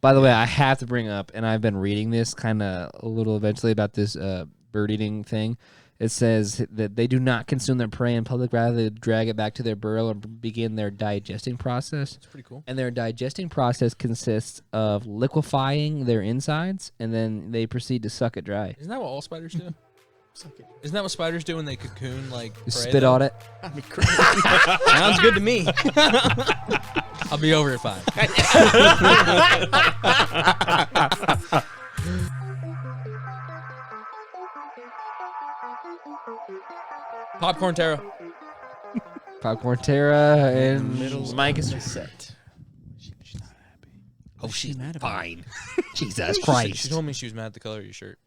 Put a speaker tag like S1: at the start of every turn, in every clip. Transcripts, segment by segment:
S1: By the way, I have to bring up, and I've been reading this kind of a little eventually about this bird eating thing. It says that they do not consume their prey in public, rather they drag it back to their burrow and begin their digesting process.
S2: That's pretty cool.
S1: And their digesting process consists of liquefying their insides, and then they proceed to suck it dry.
S2: Isn't that what all spiders do? Isn't that what spiders do when they cocoon, like, prey,
S1: Spit on it.
S3: That'd be crazy. Sounds good to me.
S2: I'll be over at 5. Popcorn Tara.
S1: Popcorn Terra and Mike is
S3: set. She's not happy.
S1: Oh, she's
S3: mad about
S1: fine. Jesus Christ.
S2: She told me she was mad at the color of your shirt.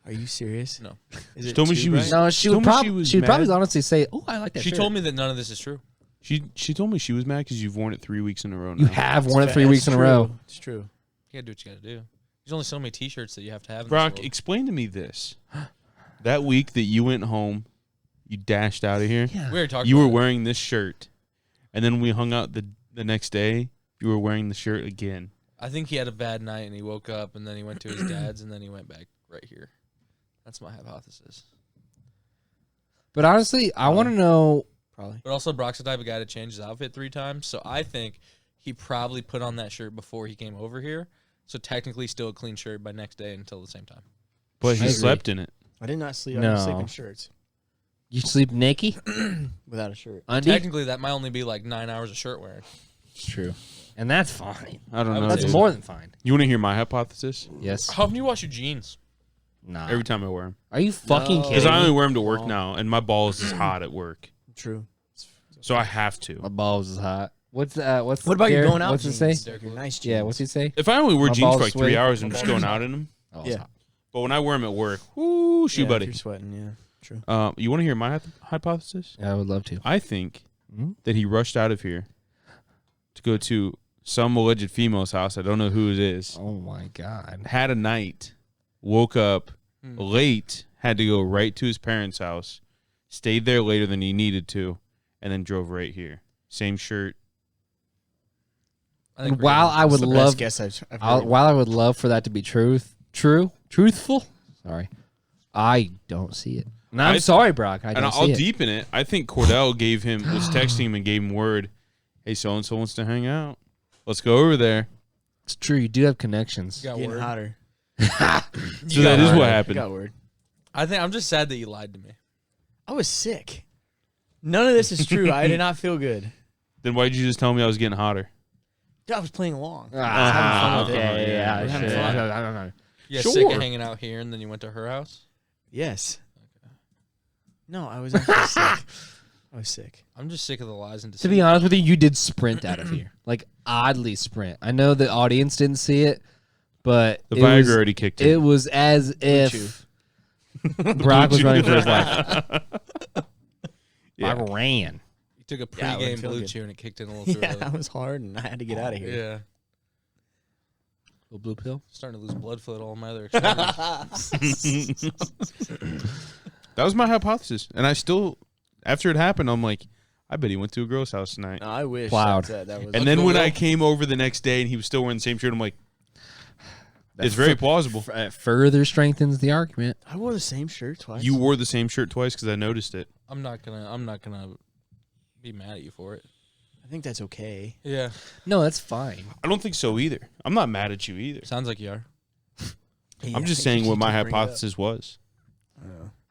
S3: Are you serious?
S2: No.
S3: Is
S4: She
S3: it
S4: told me
S3: too
S4: she was-
S3: bright?
S1: No, she would probably
S4: mad.
S1: honestly say, "Oh, I like that."
S2: She
S1: shirt."
S2: told me that none of this is true.
S4: She told me she was mad because you've worn it 3 weeks in a row now.
S1: You have worn it
S3: It's
S1: 3
S3: fa-
S1: weeks in
S3: it's
S1: a row.
S3: true. It's true.
S2: You gotta do what you gotta do. There's only so many T-shirts that you have to have. In
S4: Brock,
S2: this world.
S4: explain to me this. That week that you went home, you dashed out of here.
S1: Yeah.
S2: We already talked
S4: You
S2: about
S4: were
S2: it.
S4: wearing this shirt, and then we hung out the next day. You were wearing the shirt again.
S2: I think he had a bad night and he woke up and then he went to his dad's and then he went back right here. That's my hypothesis.
S1: But honestly, I want to know.
S3: Probably.
S2: But also, Brock's the type of guy to change his outfit 3 times, so I think he probably put on that shirt before he came over here. So technically, still a clean shirt by next day until the same time.
S4: But
S1: I
S4: he
S1: agree.
S4: slept in it.
S3: I did not sleep. I
S1: No.
S3: didn't sleep in shirts
S1: You sleep naked?
S3: without a shirt.
S1: Undie?
S2: Technically, that might only be like 9 hours of shirt wearing.
S1: It's true. And that's fine.
S4: I don't
S2: I
S4: know.
S2: would
S1: That's
S2: say-
S1: more than fine.
S4: You want to hear my hypothesis?
S1: Yes.
S2: How often do you wash your jeans?
S1: Nah.
S4: Every time I wear them.
S1: Are you fucking
S3: No.
S1: kidding
S4: Because I only
S1: me?
S4: wear them to work
S3: Oh.
S4: now, and my balls is hot at work.
S3: True.
S4: So I have to.
S1: My balls is hot. What's
S3: What about your
S1: Garrett,
S3: going out
S1: What's it
S3: jeans?
S1: say?
S3: Your nice jeans.
S1: Yeah, what's it say?
S4: If I only wear
S1: My
S4: jeans
S1: balls
S4: for like 3
S1: sweaty.
S4: hours, I'm
S2: My
S4: just
S2: balls
S4: going
S2: hot.
S4: out in them.
S1: Oh, it's
S3: Yeah.
S1: hot.
S4: But when I wear them at work, whoo, shoe
S3: Yeah, if
S4: buddy.
S3: You're sweating. Yeah. True.
S4: You want to hear my hypothesis?
S1: Yeah, I would love to.
S4: I think
S1: Mhm.
S4: that he rushed out of here to go to some alleged female's house. I don't know who it is.
S1: Oh my god.
S4: Had a night, woke up late, had to go right to his parents' house, stayed there later than he needed to, and then drove right here. Same shirt.
S2: I think
S1: And while I would
S3: That's the
S1: love,
S3: best guess I've heard.
S1: while I would love for that to be truthful. Sorry, I don't see it. And I'm sorry, Brock. I
S4: And
S1: don't
S4: I'll
S1: see it.
S4: deepen it. I think Cordell was texting him and gave him word, hey, so-and-so wants to hang out. Let's go over there.
S1: It's true. You do have connections.
S2: You got
S3: Getting
S2: word.
S3: hotter.
S4: So that is what
S3: I
S4: happened.
S3: got word.
S2: I think I'm just sad that you lied to me.
S3: I was sick. None of this is true. I did not feel good.
S4: Then why did you just tell me I was getting hotter?
S3: Dude, I was playing along.
S1: Ah,
S3: having fun with it.
S1: okay, yeah,
S3: We're having
S1: sure.
S3: fun.
S1: I don't know.
S2: You got
S4: Sure.
S2: sick of hanging out here and then you went to her house?
S3: Yes. No, I was actually sick. I was sick.
S2: I'm just sick of the lies and
S1: To be honest with you, you did sprint out of here, like oddly sprint. I know the audience didn't see it, but
S4: The
S1: it
S4: Viagra
S1: was,
S4: already kicked
S1: it
S4: in.
S1: was as if Brock was running for his life.
S4: Yeah.
S1: I ran.
S2: You took a
S3: Yeah, it wouldn't
S2: pregame
S3: feel
S2: blue
S3: good.
S2: chew and it kicked in a little too
S3: Yeah,
S2: early.
S3: that was hard, and I had to get out of here.
S2: Yeah.
S1: Little blue pill.
S2: Starting to lose blood flow to all my other extremities.
S4: That was my hypothesis. And I still, after it happened, I'm like, I bet he went to a girl's house tonight.
S3: No, I wish
S1: Cloud.
S3: that was.
S4: And then when I
S2: Cordell?
S4: came over the next day and he was still wearing the same shirt, I'm like, it's very plausible.
S1: Further strengthens the argument.
S3: I wore the same shirt twice.
S4: You wore the same shirt twice because I noticed it.
S2: I'm not gonna be mad at you for it.
S3: I think that's okay.
S2: Yeah.
S1: No, that's fine.
S4: I don't think so either. I'm not mad at you either.
S2: Sounds like you are.
S4: I'm just saying what my hypothesis was.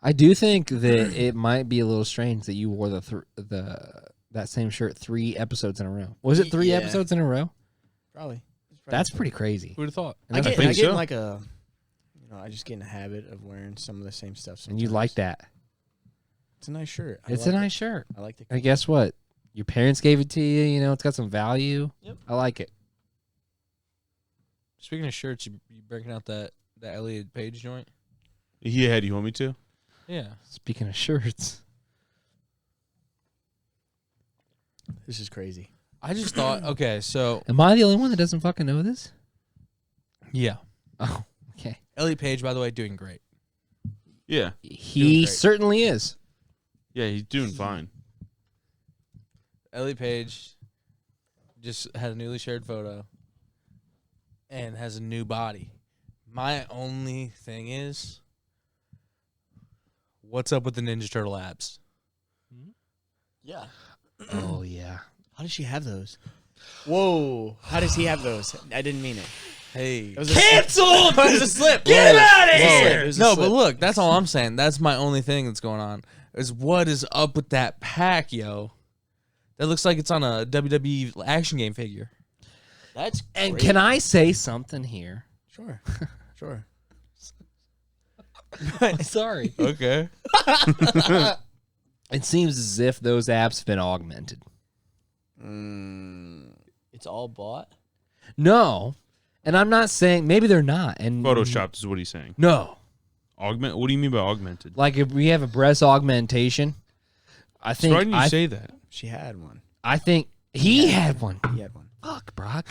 S1: I do think that it might be a little strange that you wore that same shirt 3 episodes in a row. Was it 3
S3: Yeah.
S1: episodes in a row?
S3: Probably.
S1: That's pretty crazy.
S2: Who'd have thought?
S1: And
S3: I
S1: that's
S3: get,
S4: think
S3: I get
S4: so.
S3: like a, I just get in a habit of wearing some of the same stuff.
S1: and you
S3: sometimes.
S1: like that.
S3: It's a nice shirt. I
S1: It's
S3: like
S1: a
S3: it.
S1: nice shirt.
S3: I like the.
S1: And guess what? Your parents gave it to you. You know, it's got some value.
S3: Yep.
S1: I like it.
S2: Speaking of shirts, you breaking out that Elliot Page joint?
S4: He had you want me to?
S2: Yeah.
S1: Speaking of shirts,
S3: This is crazy.
S2: I just thought, okay, so
S1: am I the only one that doesn't fucking know this?
S2: yeah.
S1: Oh, okay.
S2: Elliot Page, by the way, doing great.
S4: Yeah.
S1: He
S2: great.
S1: certainly is.
S4: Yeah, he's doing fine.
S2: Elliot Page just had a newly shared photo and has a new body. My only thing is, what's up with the Ninja Turtle abs?
S3: Yeah.
S1: Oh yeah.
S3: How does she have those? Whoa. How does he have those? I didn't mean it.
S2: Hey.
S3: It was
S1: Canceled!
S3: It was a slip.
S1: Get him out of
S3: It was a slip.
S1: here!
S3: It was a
S2: No,
S3: slip.
S2: but look, that's all I'm saying. That's my only thing that's going on. Is what is up with that pack, yo? That looks like it's on a WWE action game figure.
S3: That's
S1: And
S3: great.
S1: can I say something here?
S3: Sure. Sure.
S1: Sorry.
S2: Okay.
S1: It seems as if those apps have been augmented.
S3: It's all bought.
S1: No. And I'm not saying maybe they're not. And
S4: Photoshopped is what he's saying.
S1: No.
S4: Augment? What do you mean by augmented?
S1: Like if we have a breast augmentation, I
S4: So
S1: think
S4: why didn't you say that?
S3: She had one.
S1: I think he had one.
S3: He had one.
S1: Fuck, Brock.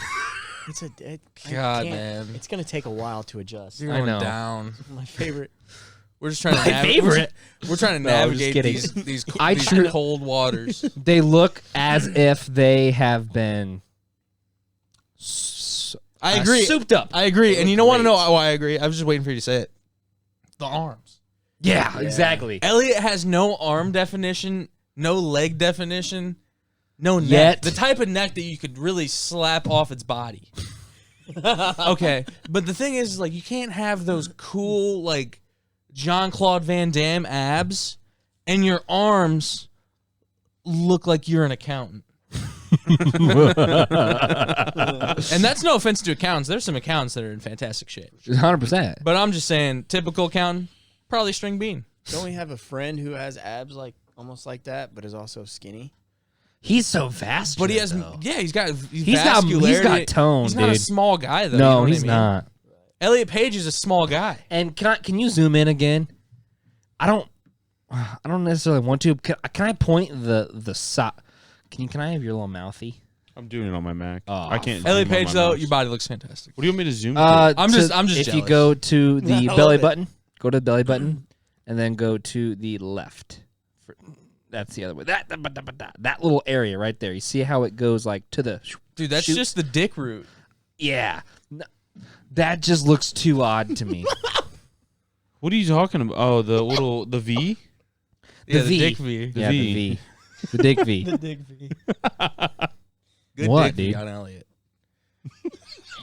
S3: It's a. I
S2: God,
S3: can't-
S2: man.
S3: It's gonna take a while to adjust.
S2: You're
S1: I
S2: going
S1: know.
S2: down.
S3: My favorite.
S2: We're just trying to
S1: My
S2: navigate.
S1: favorite.
S2: We're trying to
S1: No, I'm just
S2: navigate
S1: kidding.
S2: these
S1: I tr-
S2: cold waters.
S1: They look as if they have been
S2: I agree.
S1: souped up.
S2: I agree.
S3: They
S2: And you
S3: look
S2: don't want to
S3: great.
S2: know why I agree. I was just waiting for you to say it. The arms.
S1: Yeah, exactly.
S2: Elliot has no arm definition, no leg definition, no neck.
S1: Yet.
S2: The type of neck that you could really slap off its body. Okay. But the thing is, like, you can't have those cool, like, Jean-Claude Van Damme abs and your arms look like you're an accountant. And that's no offense to accountants. There's some accountants that are in fantastic shape.
S1: 100%.
S2: But I'm just saying, typical accountant, probably string bean.
S3: Don't we have a friend who has abs like almost like that, but is also skinny?
S1: He's so vascular.
S2: But he has,
S1: though.
S2: yeah, he's got
S1: He's got tone,
S2: He's not a
S1: dude.
S2: small guy, though. you know
S1: No,
S2: what I
S1: he's
S2: mean?
S1: not.
S2: Elliot Page is a small guy.
S1: And can you zoom in again? I don't necessarily want to. Can I point the sock? Can I have your little mouthy?
S4: I'm doing it on my Mac.
S1: Oh,
S4: I can't.
S2: Elliot
S4: zoom on
S2: Page,
S4: my
S2: though,
S4: mouse.
S2: your body looks fantastic.
S4: What do you want me to zoom?
S2: I'm just
S1: If you
S2: jealous.
S1: go to
S3: I
S1: the
S3: love
S1: belly
S3: it.
S1: button, go to the belly button, and then go to the left. That's the other way. That little area right there. You see how it goes like to the.
S2: Dude, that's
S1: shoot?
S2: just the dick root.
S1: Yeah. That just looks too odd to me.
S4: What are you talking about? Oh, the V.
S2: Yeah,
S1: V.
S2: the dick V.
S1: Yeah,
S4: V.
S1: the V. The dick V.
S2: The dick V. Good
S1: What,
S2: dick V
S1: dude?
S2: on Elliot.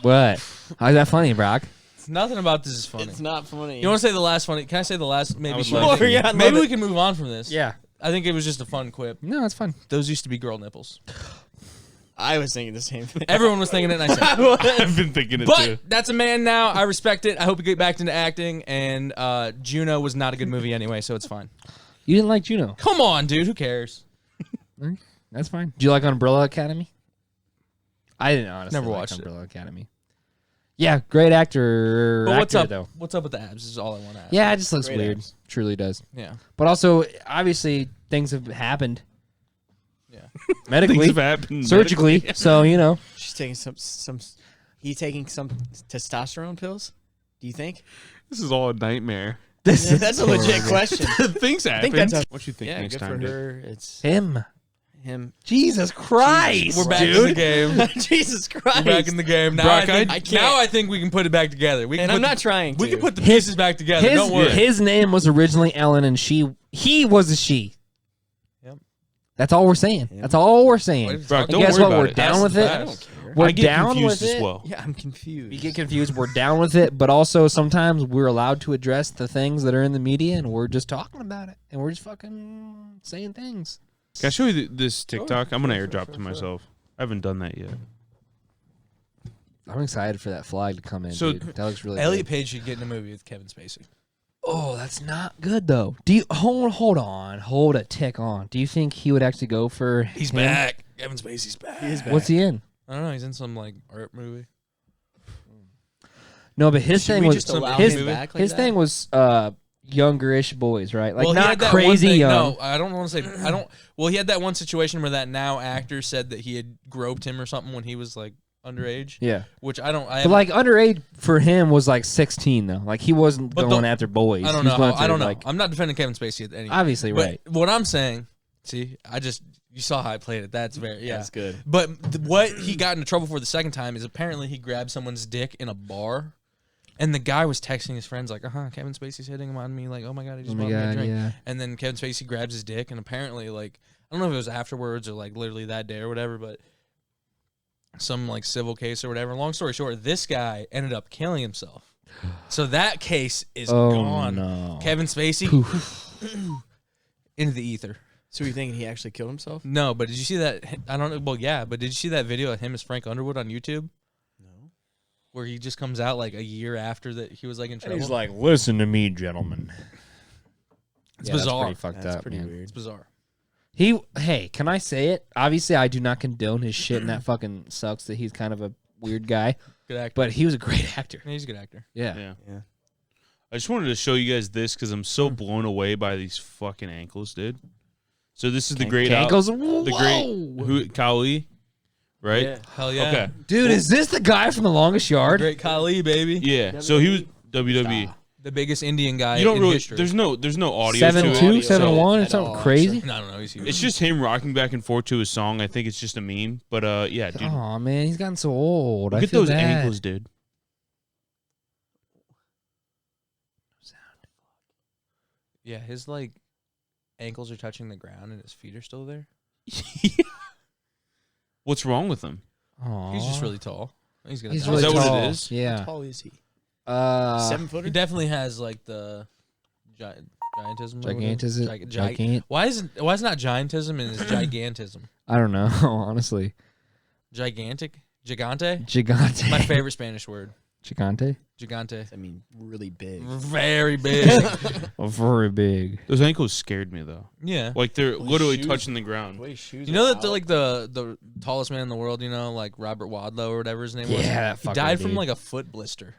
S1: What? How's that funny, Brock?
S2: Nothing about this is funny.
S3: It's not funny.
S2: You want to say the last funny? Can I say the last?
S4: I
S2: Maybe
S4: would
S2: funny
S4: love
S2: thing?
S3: to. Yeah, I'd
S2: Maybe
S3: love
S2: we
S3: it.
S2: can move on from this.
S1: Yeah.
S2: I think it was just a fun quip.
S1: No, it's fun.
S2: Those used to be girl nipples.
S3: I was thinking the same thing.
S2: Everyone was thinking it, and I said,
S4: I've been thinking it too.
S2: but that's a man now. I respect it. I hope he get back into acting. And Juno was not a good movie anyway, so it's fine.
S1: You didn't like Juno.
S2: Come on, dude. Who cares?
S1: That's fine. Do you like Umbrella Academy? I didn't honestly
S2: Never
S1: like
S2: watched it.
S1: Umbrella Academy. Yeah, great actor.
S2: But what's
S1: actor,
S2: up?
S1: though?
S2: What's up with the abs? Is all I want to ask.
S1: Yeah, it just looks
S3: Great
S1: weird.
S3: abs.
S1: Truly does.
S2: Yeah.
S1: But also, obviously, things have happened
S2: Yeah.
S1: medically,
S4: Things have happened
S1: surgically. So
S3: She's taking some. He taking some testosterone pills? Do you think?
S4: This is all a nightmare.
S1: this
S3: Yeah,
S1: is
S3: that's a legit
S1: horrible.
S3: question.
S4: Things happen.
S3: that's a-
S4: What you think
S3: Yeah,
S4: next
S3: good
S4: time?
S3: for
S4: dude?
S3: her. It's
S1: Him.
S3: him.
S1: Jesus Christ,
S2: We're back in
S1: dude.
S2: the game.
S3: Jesus
S2: We're
S3: Christ!
S2: back in the game. Now,
S4: Brock,
S2: I think,
S3: I can't.
S2: now I think we can put it back together. We can
S3: and
S2: put
S3: I'm not
S2: the,
S3: trying to.
S2: We can put the
S1: His-
S2: pieces back together. Don't worry.
S1: His name was originally Ellen, and he was a she.
S2: Yep.
S1: That's all we're saying.
S3: Yep.
S1: That's all we're saying.
S2: Wait,
S4: Brock,
S1: And
S4: don't
S1: guess
S4: worry
S1: what?
S4: about
S1: We're
S4: it.
S1: down with
S2: That's
S1: it.
S2: the
S3: I
S2: best.
S3: don't care.
S1: We're
S4: I get
S1: down
S4: confused
S1: with
S4: as
S1: it.
S4: well.
S3: Yeah, I'm confused.
S1: You get confused. We're down with it, but also sometimes we're allowed to address the things that are in the media, and we're just talking about it, and we're just fucking saying things.
S4: Can I show you this TikTok? I'm gonna airdrop to myself. I haven't done that yet.
S1: I'm excited for that flag to come in.
S4: So,
S1: dude. That looks really
S2: Elliot
S1: good.
S2: Page should get in a movie with Kevin Spacey.
S1: Oh, that's not good though. Do you hold on, hold a tick on? Do you think he would actually go for?
S2: He's
S1: him?
S2: back. Kevin Spacey's back.
S3: He is back.
S1: What's he in?
S2: I don't know. He's in some like art movie.
S1: No, but his
S3: Should
S1: thing
S3: we
S1: was
S3: just allow
S1: his
S3: him back like
S1: his
S3: that?
S1: thing was younger-ish boys, right? Like
S2: Well, he
S1: not
S2: had that
S1: crazy
S2: one thing,
S1: young.
S2: No, I don't want to say. I don't. Well, he had that one situation where that now actor said that he had groped him or something when he was like underage.
S1: Yeah,
S2: Which I don't. I
S1: but like underage for him was like 16 though. Like he wasn't
S2: But
S1: going
S2: the-
S1: after boys.
S2: I don't
S1: He was
S2: know.
S1: going
S2: I
S1: after,
S2: don't know.
S1: Like,
S2: I'm not defending Kevin Spacey at any.
S1: obviously,
S2: but
S1: right?
S2: what I'm saying, see, You saw how I played it. That's very
S3: That's good.
S2: But what he got into trouble for the second time is apparently he grabbed someone's dick in a bar, and the guy was texting his friends like, Kevin Spacey's hitting him on me, like, oh my god, he just bought me a drink.
S1: Yeah.
S2: And then Kevin Spacey grabs his dick, and apparently, like, I don't know if it was afterwards or like literally that day or whatever, but some like civil case or whatever. Long story short, this guy ended up killing himself. So that case is gone.
S1: No.
S2: Kevin Spacey into the ether.
S3: So you thinking he actually killed himself?
S2: No, but did you see that? I don't know. Well, yeah, but did you see that video of him as Frank Underwood on YouTube?
S3: No.
S2: Where he just comes out like a year after that he was like in trouble.
S1: He's like, listen to me, gentlemen.
S2: It's bizarre.
S1: That's pretty fucked
S3: That's
S1: up,
S3: pretty
S1: man.
S3: weird.
S2: It's bizarre.
S1: Hey, can I say it? Obviously, I do not condone his shit, and that fucking sucks that he's kind of a weird guy.
S2: Good actor.
S1: But he was a great actor.
S2: Yeah, he's a good actor.
S1: Yeah.
S3: Yeah.
S4: I just wanted to show you guys this because I'm so blown away by these fucking ankles, dude. So this is the great
S1: Ankles.
S4: the great who Kali, right?
S3: Yeah.
S2: Hell yeah.
S4: Okay.
S1: Dude, is this the guy from The Longest Yard?
S2: Great Khali, baby.
S4: Yeah. So he was WWE.
S2: The biggest Indian guy
S4: You don't
S2: in
S4: really.
S2: history.
S4: There's no audio to
S1: 7'2",
S4: it. So
S1: 7'1", or
S3: at
S1: something
S3: all,
S1: crazy?
S2: No, he's huge.
S4: it's just him rocking back and forth to his song. I think it's just a meme. But yeah, dude.
S1: Oh man, he's gotten so old.
S4: Look
S1: I
S4: at
S1: feel
S4: those
S1: bad.
S4: ankles, dude.
S2: Yeah, his like ankles are touching the ground and his feet are still there.
S4: What's wrong with him?
S1: Aw.
S2: He's just really tall. He's gonna
S1: He's
S2: die.
S1: really
S4: Is that what it
S1: tall.
S4: is?
S3: How
S1: Yeah.
S3: tall is he?
S1: 7
S3: 7-footer?
S2: He definitely has like the giantism. or whatever.
S1: Gigantism.
S2: Why is it not giantism and it's gigantism?
S1: I don't know. Honestly,
S2: Gigantic, gigante.
S1: gigante.
S2: My favorite Spanish word.
S1: Gigante.
S2: Gigante.
S3: I mean, really big.
S2: Very big.
S1: Oh, very big.
S4: Those ankles scared me though.
S2: Yeah.
S4: Like they're
S3: Well,
S4: literally
S3: shoes-
S4: touching the ground.
S3: Wait, shoes.
S2: You know
S3: are
S2: that
S3: out.
S2: like the tallest man in the world, you know, like Robert Wadlow or whatever his name was.
S1: Yeah, that
S2: He
S1: fucker,
S2: died from
S1: dude.
S2: like a foot blister.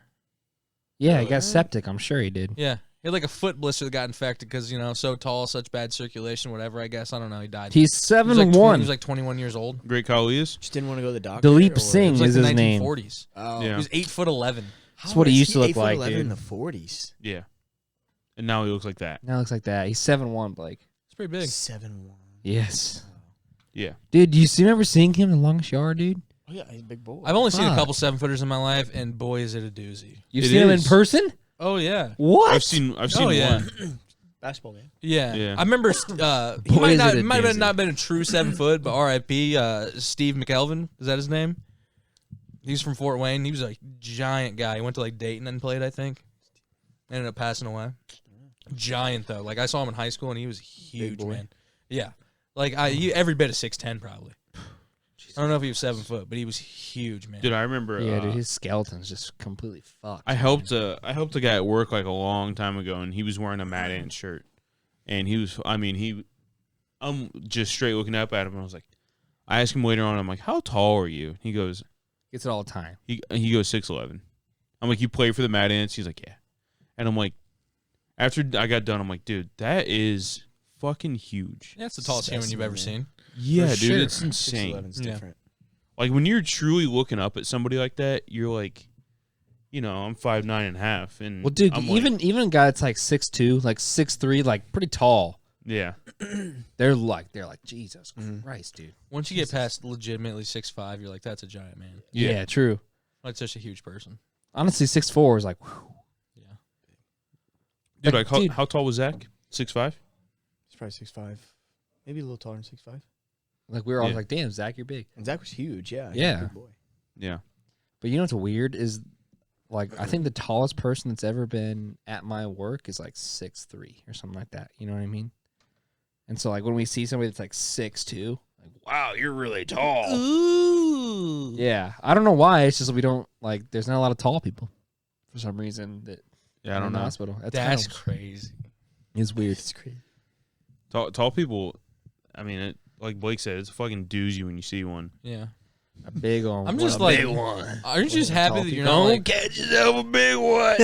S1: Yeah, he got septic. I'm sure he did.
S2: Yeah. He had like a foot blister that got infected because, you know, so tall, such bad circulation, whatever, I guess. I don't know. He died.
S1: He's
S2: He was
S1: 7'1".
S2: He was like 21 years old.
S4: Great Kali is.
S3: Just didn't want to go to the doctor.
S1: Dilip
S3: or-
S1: Singh
S2: It was like
S1: is
S2: the
S1: his name.
S2: 1940s.
S3: Oh.
S4: Yeah.
S2: He was 8'11".
S1: That's what he
S3: is
S1: used to look
S3: 8'11"
S1: like,
S3: in
S1: dude.
S3: the 40s.
S4: Yeah. And now he looks like that.
S1: Now it looks like that. He's 7'1", Blake.
S2: It's pretty big.
S3: 7'1".
S1: Yes.
S4: Yeah.
S1: Dude, do you remember seeing him in The Longest Yard, dude?
S3: Oh yeah, he's a big boy.
S2: I've only seen a
S1: Fuck.
S2: couple 7-footers in my life, and boy, is it a doozy.
S1: You've
S4: It
S1: seen him in
S4: is.
S1: person?
S2: Oh, yeah.
S1: What?
S4: I've seen
S2: Oh, yeah.
S4: one.
S3: Basketball man.
S2: Yeah.
S4: Yeah.
S2: I remember he
S1: Boy,
S2: might
S1: is
S2: not
S1: it a
S2: might have
S1: doozy.
S2: not been a true 7 foot, but R.I.P. Steve McElvin. Is that his name? He's from Fort Wayne. He was a giant guy. He went to like Dayton and played, I think. Ended up passing away. Giant though. Like I saw him in high school and he was huge,
S3: boy.
S2: man. Yeah. Like every bit of 6'10" probably. I don't know if he was 7 foot, but he was huge, man.
S4: Dude, I remember.
S1: Yeah, dude, his skeleton's just completely fucked.
S4: I helped a guy at work like a long time ago, and he was wearing a Mad Ant shirt, and he was. I mean, I'm just straight looking up at him, and I was like, I asked him later on, I'm like, how tall are you? He goes,
S1: Gets it all the time.
S4: he goes 6'11". I'm like, you play for the Mad Ants? He's like, yeah. And I'm like, after I got done, I'm like, dude, that is fucking huge.
S2: Yeah, it's the tallest human you've ever
S3: Specimen,
S2: seen.
S4: Yeah, dude,
S1: sure.
S4: it's insane.
S3: 6'11's
S2: Yeah.
S3: different.
S4: Like when you're truly looking up at somebody like that, you're like, you know, I'm 5'9.5", and
S1: Well, dude,
S4: I'm like,
S1: even a guy that's like 6'2", like 6'3", like pretty tall.
S4: yeah,
S1: They're like Jesus
S3: Mhm.
S1: Christ, dude.
S2: Once you get past legitimately 6'5", you're like, that's a giant man.
S1: Yeah, true.
S2: That's such a huge person.
S1: Honestly, 6'4" is like, whew.
S2: Yeah.
S4: dude.
S1: Like,
S4: Like,
S1: dude.
S4: how tall was Zach? 6'5".
S3: He's probably 6'5", maybe a little taller than 6'5".
S1: Like we were all
S4: Yeah.
S1: like, damn, Zach, you're big.
S3: And Zach was huge. Yeah. he's a
S1: Yeah.
S3: big boy.
S4: Yeah.
S1: But you know what's weird is, like, I think the tallest person that's ever been at my work is like 6'3" or something like that. You know what I mean? And so, like, when we see somebody that's like 6'2", like, wow, you're really tall.
S2: Ooh.
S1: Yeah, I don't know why. It's just we don't like. There's not a lot of tall people for some reason that
S4: Yeah, I
S1: in
S4: don't
S1: the
S4: know.
S1: hospital.
S2: That's
S1: kind
S2: crazy.
S1: of, is weird.
S3: It's crazy.
S4: Tall people. I mean, like Blake said, it's a fucking doozy when you see one.
S2: Yeah.
S1: A big one.
S2: I'm
S1: What
S2: just
S1: a
S2: like,
S1: big one.
S2: aren't you just happy that you're not
S1: Don't
S2: like,
S1: catch yourself a big one.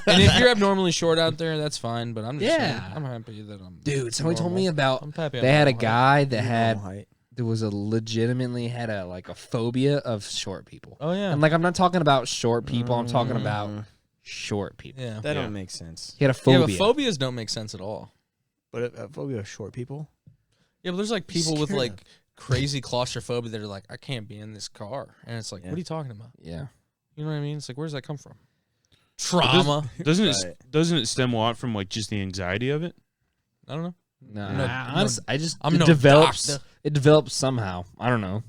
S2: and if you're abnormally short out there, that's fine, but I'm just
S1: Yeah.
S2: like, I'm happy that I'm
S1: Dude, somebody told
S2: normal.
S1: me about.
S2: I'm happy
S1: They
S2: I'm
S1: had a
S2: normal height.
S1: guy that
S3: He's
S1: had
S3: normal height.
S1: there was a legitimately had a like a phobia of short people.
S2: Oh yeah.
S1: And like I'm not talking about short people. I'm talking about
S3: Mm,
S1: short people.
S2: yeah.
S3: that
S4: Yeah.
S3: don't make sense.
S1: He had a
S2: Yeah,
S1: phobia.
S2: but phobias don't make sense at all.
S3: But a phobia of short people.
S2: Yeah, but there's like people with
S3: Scared
S2: like
S3: of.
S2: crazy claustrophobia that are like, I can't be in this car, and it's like,
S3: Yeah.
S2: what are you talking about?
S1: Yeah.
S2: You know what I mean? It's like, where does that come from? Trauma.
S4: Doesn't it stem a lot from like just the anxiety of it?
S2: I don't know.
S1: No,
S2: No,
S1: I just
S2: I'm
S1: it
S2: no
S1: develops.
S2: doctor.
S1: It develops somehow. I don't know.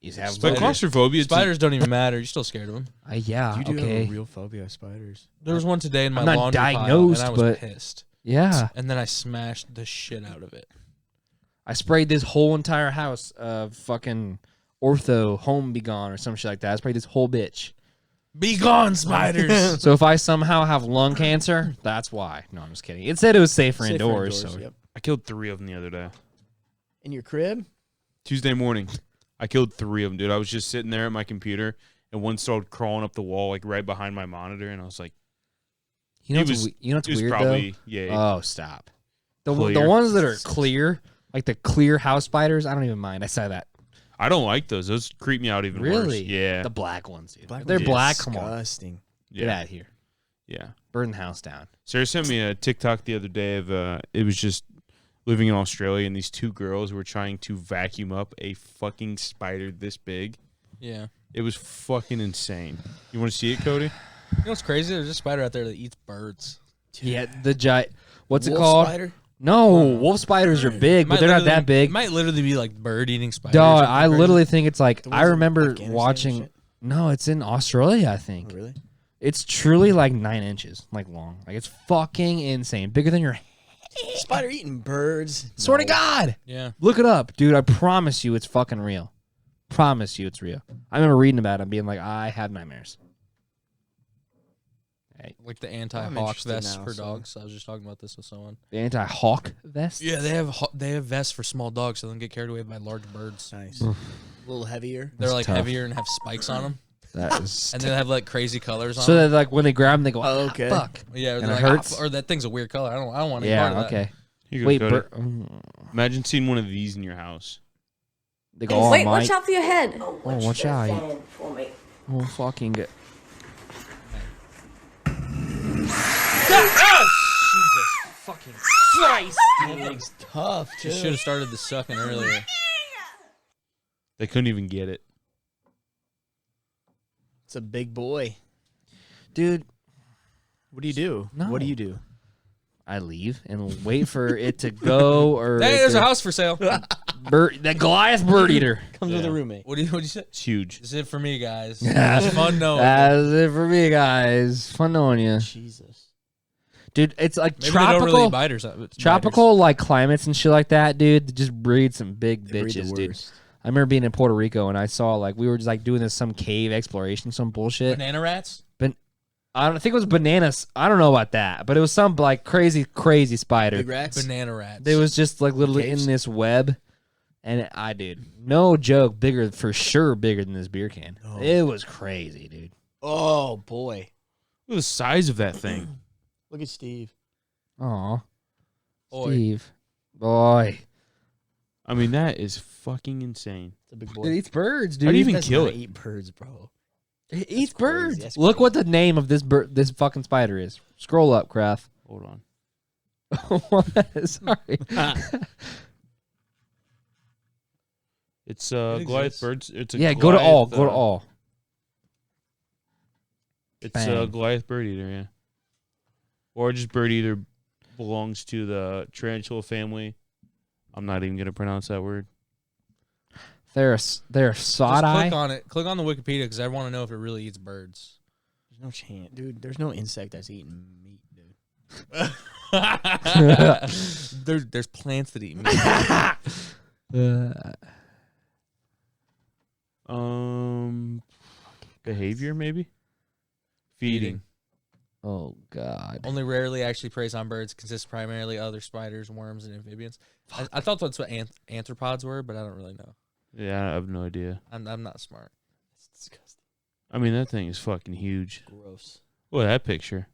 S1: You have
S4: But claustrophobia,
S2: Spiders don't even matter. You're still scared of them.
S1: yeah.
S3: You do
S1: Okay.
S3: have a real phobia of spiders.
S2: There was one today in my
S1: I'm not
S2: laundry
S1: diagnosed,
S2: pile, and I was
S1: but-
S2: pissed.
S1: Yeah.
S2: And then I smashed the shit out of it.
S1: I sprayed this whole entire house of fucking Ortho Home Be Gone or some shit like that. I sprayed this whole bitch.
S2: Be gone, spiders.
S1: So if I somehow have lung cancer, that's why. No, I'm just kidding. It said it was safer
S3: Safer
S1: indoors. So
S3: yep.
S4: I killed 3 of them the other day.
S3: In your crib?
S4: Tuesday morning, I killed 3 of them, dude. I was just sitting there at my computer, and one started crawling up the wall, like right behind my monitor, and I was like,
S1: you know
S4: He
S1: what's,
S4: was-
S1: you know what's
S4: it was
S1: weird
S4: probably,
S1: though?
S4: yeah.
S1: Oh, stop. The
S4: Clear.
S1: ones that are clear, like the clear house spiders, I don't even mind. I saw that.
S4: I don't like those. Those creep me out even worse.
S1: Really?
S4: Yeah.
S1: The black ones, dude.
S3: Black
S1: If they're
S3: ones are
S1: black, come on.
S3: Disgusting.
S1: Get
S4: Yeah.
S1: out of here.
S4: Yeah.
S1: Burn the house down.
S4: Sarah sent me a TikTok the other day of it was just living in Australia, and these 2 girls were trying to vacuum up a fucking spider this big.
S2: Yeah.
S4: It was fucking insane. You want to see it, Cody?
S2: You know what's crazy? There's a spider out there that eats birds.
S1: Yeah, the giant. What's it
S3: Wolf
S1: called?
S3: Spider?
S1: No, wolf spiders are big, but they're not that
S2: It
S1: big.
S2: might literally be like bird-eating spiders.
S1: Dog,
S2: or
S1: I
S2: something
S1: literally
S2: crazy.
S1: think it's like
S3: The
S1: I
S3: ones in
S1: remember
S3: Afghanistan and
S1: watching.
S3: shit?
S1: No, it's in Australia. I think
S3: Oh, really?
S1: it's truly like 9 inches, like long. Like it's fucking insane, bigger than your.
S3: Spider eating birds.
S1: Swear to
S3: No.
S1: God,
S2: Yeah.
S1: look it up, dude. I promise you, it's fucking real. Promise you, it's real. I remember reading about it, and being like, I have nightmares.
S2: Like the anti-hawk
S3: interested
S2: vests
S3: now,
S2: for
S3: so-
S2: dogs. I was just talking about this with someone.
S1: The anti-hawk vest.
S2: Yeah, they have vests for small dogs so they don't get carried away by large birds.
S3: Nice. A little heavier.
S2: They're
S1: That's
S2: like
S1: tough.
S2: heavier and have spikes on them,
S1: That is.
S2: and they have like crazy colors on
S1: So
S2: them.
S1: that like when they grab them, they go,
S3: Oh,
S1: "Ah,
S3: okay.
S1: fuck."
S2: Yeah,
S1: and
S2: they're
S1: it
S2: like,
S1: hurts?
S2: or that thing's a weird color. I don't want any part
S1: Yeah.
S2: of that.
S1: Okay.
S4: Here you go,
S1: Wait,
S4: Cody. Imagine seeing one of these in your house.
S1: they go, "Oh,
S5: Wait,
S1: Mike."
S5: watch out for your head.
S1: Oh, watch out. Oh, fucking good.
S2: Fucking
S3: That thing's tough, too.
S2: You should have started the sucking earlier.
S4: They couldn't even get it.
S3: It's a big boy.
S1: Dude,
S3: What do you do?
S1: No.
S3: What do you do?
S1: I leave and wait for it to go or
S2: Hey,
S1: it
S2: there's
S1: to-
S2: a house for sale.
S1: the Goliath bird eater.
S3: Comes with a roommate.
S2: What'd you say?
S4: It's huge.
S2: This is it for me, guys. It's fun knowing.
S1: That's it for me, guys. Fun knowing you,
S3: Jesus.
S1: dude. It's like
S2: Maybe they don't
S1: tropical,
S2: really biters.
S1: tropical like climates and shit like that, dude. They just breed some big
S3: They breed the
S1: bitches, dude.
S3: worst.
S1: I remember being in Puerto Rico and I saw like we were just like doing this some cave exploration, some bullshit.
S2: Banana rats.
S1: I don't think it was bananas. I don't know about that, but it was some like crazy spider.
S3: Big rats.
S2: Banana rats.
S1: It was just like literally
S3: Caves?
S1: in this web, and I did no joke, bigger for sure, bigger than this beer can.
S3: Oh.
S1: It was crazy, dude.
S3: Oh, boy.
S4: Look at the size of that thing.
S3: Look at Steve.
S1: Aw,
S2: Oi.
S1: Steve, boy,
S4: I mean, that is fucking insane.
S3: It's a big
S1: it
S3: boy.
S1: eats birds,
S4: How
S1: dude.
S4: do you even
S3: Does
S4: kill
S3: not
S4: it?
S3: eat birds, bro.
S1: It eats
S3: crazy.
S1: birds.
S3: That's
S1: Look
S3: crazy.
S1: what the name of this this fucking spider is. Scroll up, Kraft.
S4: Hold on.
S1: What? Sorry.
S4: It's
S2: It
S4: Goliath
S2: exists.
S4: birds. It's a
S1: Yeah, go to all.
S4: Goliath,
S1: Go to all.
S4: It's
S1: Bang.
S4: a Goliath bird eater, yeah. Or just bird eater belongs to the tarantula family. I'm not even gonna pronounce that word.
S1: They're sod
S2: Just click
S1: eye.
S2: on it. Click on the Wikipedia because I want to know if it really eats birds.
S3: There's no chance. Dude, there's no insect that's eating meat, dude.
S2: There's plants that eat meat.
S4: Behavior maybe. Feeding.
S1: Oh God.
S2: Only rarely actually preys on birds. Consists primarily of other spiders, worms, and amphibians. I thought that's what anthropods were, but I don't really know.
S4: Yeah, I have no idea.
S2: I'm not smart.
S3: It's disgusting.
S4: I mean, that thing is fucking huge.
S3: Gross.
S4: Look at that picture.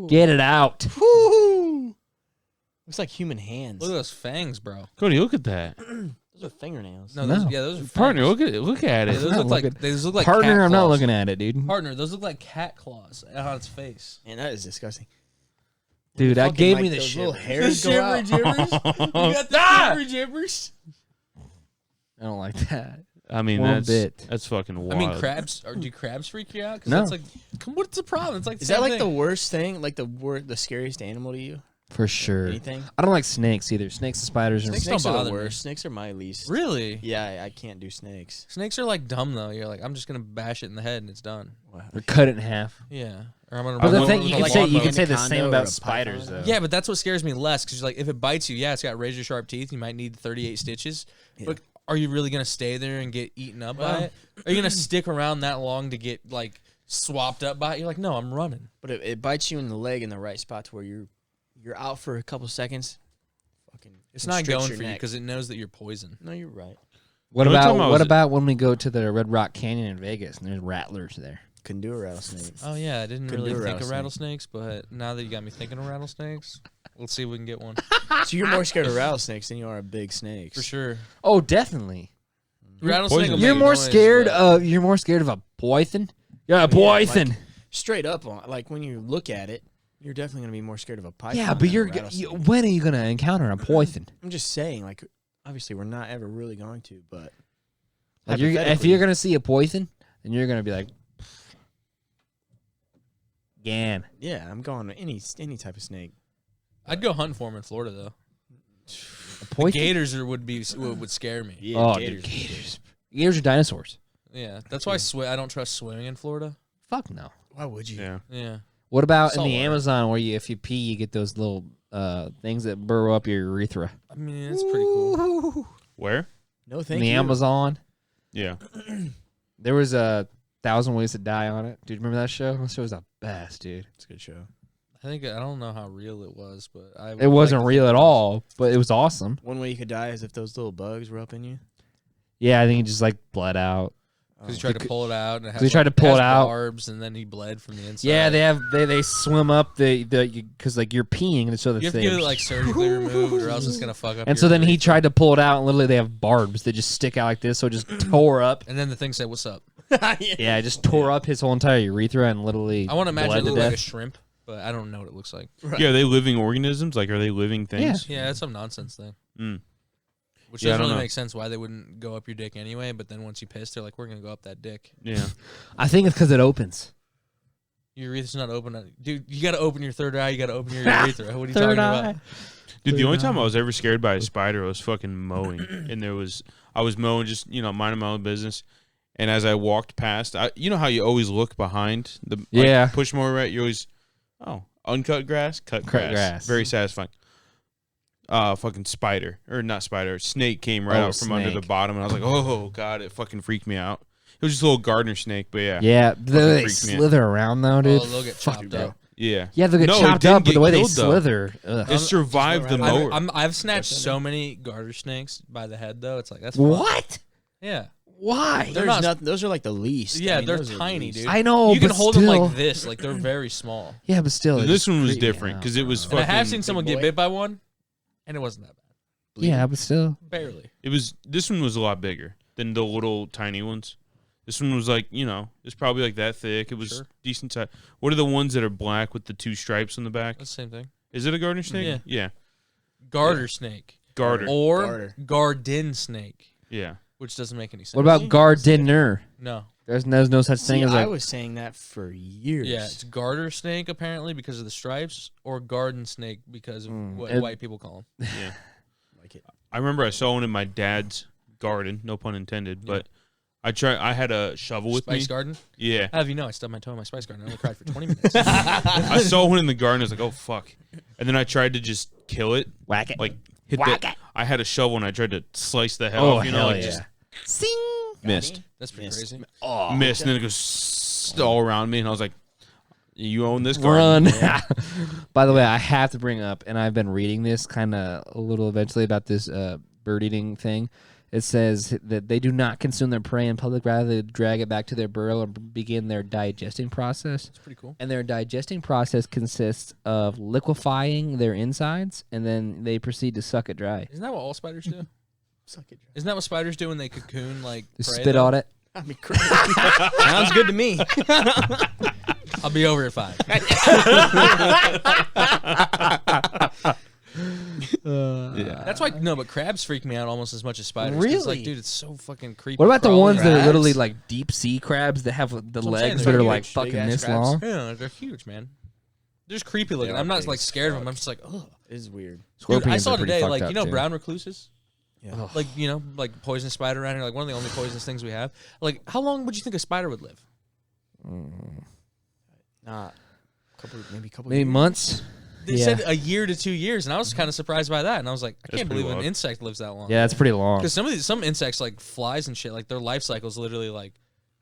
S1: Get it out.
S3: Woo! Looks like human hands.
S2: Look at those fangs, bro.
S4: Cody, look at that.
S3: Those are fingernails.
S2: No,
S1: No.
S2: those are
S4: Partner,
S2: fangs.
S4: look at
S2: Yeah,
S4: it.
S2: those
S1: I'm
S2: look
S1: not
S2: like
S1: looking-
S2: those look like
S1: Partner,
S2: cat
S1: I'm not
S2: claws.
S1: looking at it, dude.
S2: Partner, those look like cat claws on its face.
S3: Man, that is disgusting.
S1: Dude, that
S3: Fucking,
S1: gave
S3: like,
S1: me the
S3: those little
S1: shivers.
S3: hairs go out.
S2: jibbers. You got the shivery jibbers.
S1: I don't like that.
S4: I mean,
S1: One bit.
S4: that's fucking wild.
S2: I mean, crabs. Or do crabs freak you out? 'Cause
S1: No.
S2: That's like, what's the problem? It's like
S3: Is that like the worst thing? Like the scariest animal to you?
S1: For sure.
S3: Anything?
S1: I don't like snakes either. Snakes and spiders.
S2: Snakes
S1: Are,
S2: don't
S3: Snakes are
S2: bother
S3: the
S2: me.
S3: worst. Snakes are my least.
S2: Really?
S3: Yeah, I can't do snakes.
S2: Snakes are like dumb though. You're like, I'm just gonna bash it in the head and it's done.
S3: Wow.
S1: or cut it in half.
S2: Yeah. Or I'm gonna.
S1: But the
S2: run
S1: thing
S2: over
S1: you
S2: with
S1: can
S2: a
S1: say
S2: lawnmower.
S1: you can say the
S3: Anaconda
S1: same
S3: or
S1: about
S3: a
S1: spiders
S3: python?
S1: though.
S2: Yeah, but that's what scares me less because like if it bites you, yeah, it's got razor sharp teeth. You might need 38 stitches.
S3: Yeah.
S2: But are you really gonna stay there and get eaten up by
S3: Well-
S2: it? Are you gonna stick around that long to get like swapped up by it? You're like, no, I'm running.
S3: But it bites you in the leg in the right spot to where you're out for a couple seconds. Fucking.
S2: It's not
S3: constricts
S2: going
S3: your
S2: for you
S3: neck.
S2: because it knows that you're poison.
S3: No, you're right.
S1: What
S4: The only
S1: about
S4: time I
S1: what
S4: was-
S1: about when we go to the Red Rock Canyon in Vegas and there's rattlers there?
S3: Couldn't do a rattlesnake.
S2: Oh yeah, I didn't
S3: Couldn't
S2: really
S3: do a
S2: think of
S3: rattlesnake.
S2: rattlesnakes, but now that you got me thinking of rattlesnakes, let's see if we can get one
S3: So you're more scared of rattlesnakes than you are of big snakes.
S2: for sure.
S1: Oh, definitely.
S2: Rattlesnake.
S4: poison.
S2: will
S1: You're
S2: make
S1: more
S2: noise,
S1: scared
S2: but-
S1: of a python. Yeah, a python.
S3: like- Straight up, like when you look at it, you're definitely gonna be more scared of a python.
S1: Yeah, but
S3: than a
S1: you're
S3: rattlesnake.
S1: when are you gonna encounter a python?
S3: I'm just saying, like, obviously we're not ever really going to, but
S1: Like if
S3: hypothetically-
S1: you're gonna see a python, then you're gonna be like, "Gan."
S3: yeah, I'm going to any type of snake.
S2: I'd go hunting for them in Florida though.
S1: A python?
S2: Gators would scare me.
S3: Yeah,
S1: Oh,
S3: gators.
S1: dude, gators. Gators are dinosaurs.
S2: Yeah, that's why I don't trust swimming in Florida.
S1: Fuck no.
S3: Why would you?
S4: Yeah.
S2: Yeah.
S1: What about in the
S2: Saltwater.
S1: Amazon where if you pee, you get those little things that burrow up your urethra?
S2: I mean, it's pretty cool.
S4: Where?
S3: No,
S1: In
S3: thank
S1: the
S3: you.
S1: Amazon,
S4: Yeah.
S1: there was a 1,000 Ways to Die on it. Dude, remember that show? That show was the best, dude.
S3: It's a good show.
S2: I don't know how real it was, but
S1: It wasn't real at all, but it was awesome.
S3: One way you could die is if those little bugs were up in you.
S1: Yeah, I think he just like bled out.
S2: Because he tried to pull it out, and it has,
S1: he tried to pull
S2: has
S1: it out.
S2: barbs, and then he bled from the inside.
S1: Yeah, they swim up because like you're peeing and so
S2: You have to get it like surgically removed, or else it's gonna fuck up.
S1: and
S2: your
S1: so then he
S2: urethra.
S1: tried to pull it out and literally they have barbs that just stick out like this, so it just tore up.
S2: And then the thing said, "What's up?"
S1: Yeah, it just tore up his whole entire urethra and literally.
S2: I want to imagine
S1: bled
S2: it
S1: to
S2: looked like a
S1: death.
S2: shrimp, but I don't know what it looks like.
S3: Right.
S4: Yeah, are they living organisms? Like, are they living things?
S2: Yeah, it's some nonsense thing.
S4: Mm.
S2: Which
S4: Yeah, I
S2: doesn't
S4: don't
S2: really
S4: know.
S2: make sense why they wouldn't go up your dick anyway. But then once you piss, they're like, "We're gonna go up that dick."
S4: Yeah.
S1: I think it's because it opens.
S2: Your urethra's not open, dude. You got to open your third eye. You got to open your urethra. What are you talking about?
S4: Dude, the only time I was ever scared by a spider, I was fucking mowing, and I was mowing, just minding my own business, and as I walked past, you know how you always look behind the
S1: Yeah.
S4: push mower, right? You always uncut grass, cut grass, very satisfying. Fucking spider or not spider, snake came right
S1: Oh,
S4: out from under the
S1: snake.
S4: bottom, and I was like, oh god, it fucking freaked me out. It was just a little gardener snake, but yeah,
S1: Yeah, they
S4: freaked me out.
S1: slither around though, dude.
S2: Oh, they'll get
S1: Fuck
S2: chopped
S1: no.
S2: up.
S4: yeah.
S1: Yeah, they'll get
S4: No, it
S1: chopped
S4: didn't
S1: up, but
S4: get
S1: the way they
S4: killed, though.
S1: slither. Ugh.
S4: It survived the mower.
S2: I've snatched so many garter snakes by the head though. It's like that's fun.
S1: What?
S2: Yeah,
S1: Why?
S2: They're
S3: There's
S2: not-
S3: nothing. Those are like the least.
S2: yeah,
S3: I mean,
S2: they're
S3: those are the
S2: tiny,
S3: least.
S2: dude.
S1: I know,
S2: you can
S1: but
S2: hold them
S1: still.
S2: like this, like they're very small.
S1: Yeah, but still. they
S4: This
S1: just
S4: one was
S1: creep me
S4: different
S1: out,
S4: because it was
S1: bro.
S2: And I have
S4: fucking-
S2: seen someone
S3: big
S2: get
S3: boy.
S2: bit by one, and it wasn't that bad.
S1: Yeah, but still.
S2: Barely.
S4: This one was a lot bigger than the little tiny ones. This one was like, it's probably like that thick. It was
S2: Sure.
S4: decent size. What are the ones that are black with the two stripes on the back?
S2: That's the same thing.
S4: Is it a gardener snake?
S2: Yeah.
S4: Yeah.
S2: Garter snake
S4: Garter.
S2: or
S3: Garter.
S2: garden snake,
S4: Yeah.
S2: which doesn't make any sense.
S1: What about gardener?
S2: No.
S1: There's no such
S3: See,
S1: thing as
S3: I
S1: a.
S3: was saying that for years.
S2: Yeah, it's garter snake apparently because of the stripes, or garden snake because of what
S1: it-
S2: white people call them.
S4: Yeah.
S3: Like it.
S4: I remember I saw one in my dad's garden, no pun intended, but I had a shovel with
S2: Spice
S4: me.
S2: garden.
S4: Yeah.
S2: How have you know I stubbed my toe in my spice garden? I only cried for 20 minutes.
S4: I saw one in the garden. I was like, oh, fuck. And then I tried to just kill it.
S1: Whack it.
S4: Like, hit
S1: Whack
S4: the.
S1: it.
S4: I had a shovel and I tried to slice the head
S1: Oh,
S4: off,
S1: hell
S4: like
S1: yeah.
S4: just
S1: Sing.
S4: missed.
S2: That's pretty
S3: Missed.
S2: crazy.
S1: Oh,
S4: Missed. And then it goes all around me. And I was like, you own this garden.
S1: run. By the way, I have to bring up, and I've been reading this kind of a little eventually about this bird eating thing. It says that they do not consume their prey in public, rather they drag it back to their burrow and begin their digesting process.
S2: That's pretty cool.
S1: And their digesting process consists of liquefying their insides, and then they proceed to suck it dry.
S2: Isn't that what all spiders do?
S3: Suck it.
S2: Isn't that what spiders do when they cocoon like
S1: They
S2: prey,
S1: spit
S2: though?
S1: on it.
S3: I mean, sounds good to me.
S2: I'll be over at 5.
S4: Yeah.
S2: That's why but crabs freak me out almost as much as spiders. 'Cause,
S3: Really?
S2: like, dude, it's so fucking creepy.
S1: What about the
S2: crawling
S1: ones that are
S2: crabs.
S1: literally like deep sea crabs that have the
S2: what I'm saying,
S1: legs
S2: they're
S1: that are
S2: huge,
S1: like
S3: big
S1: fucking
S3: ass
S1: this
S3: crabs.
S1: long?
S2: Yeah, they're huge, man. They're just creepy looking.
S3: They are
S2: I'm not
S3: big
S2: like
S3: as
S2: scared of
S3: fuck.
S2: them. I'm just like, ugh.
S3: It is weird.
S2: Dude, I
S1: Scorpions
S2: saw
S1: are pretty
S2: today,
S1: fucked
S2: like,
S1: up,
S2: you know,
S1: too.
S2: brown recluses?
S3: Yeah.
S2: Like, you know, like poisonous spider around here, like one of the only poisonous things we have. Like, how long would you think a spider would live?
S3: Nah, maybe a couple.
S1: Maybe
S3: years.
S1: months.
S2: They
S1: Yeah.
S2: said a year to 2 years, and I was kind of surprised by that. And I was like, I
S4: That's
S2: can't believe
S4: pretty
S2: an
S4: long.
S2: insect lives that long.
S1: Yeah, that's pretty long.
S2: Because some insects, like flies and shit, like their life cycle is literally like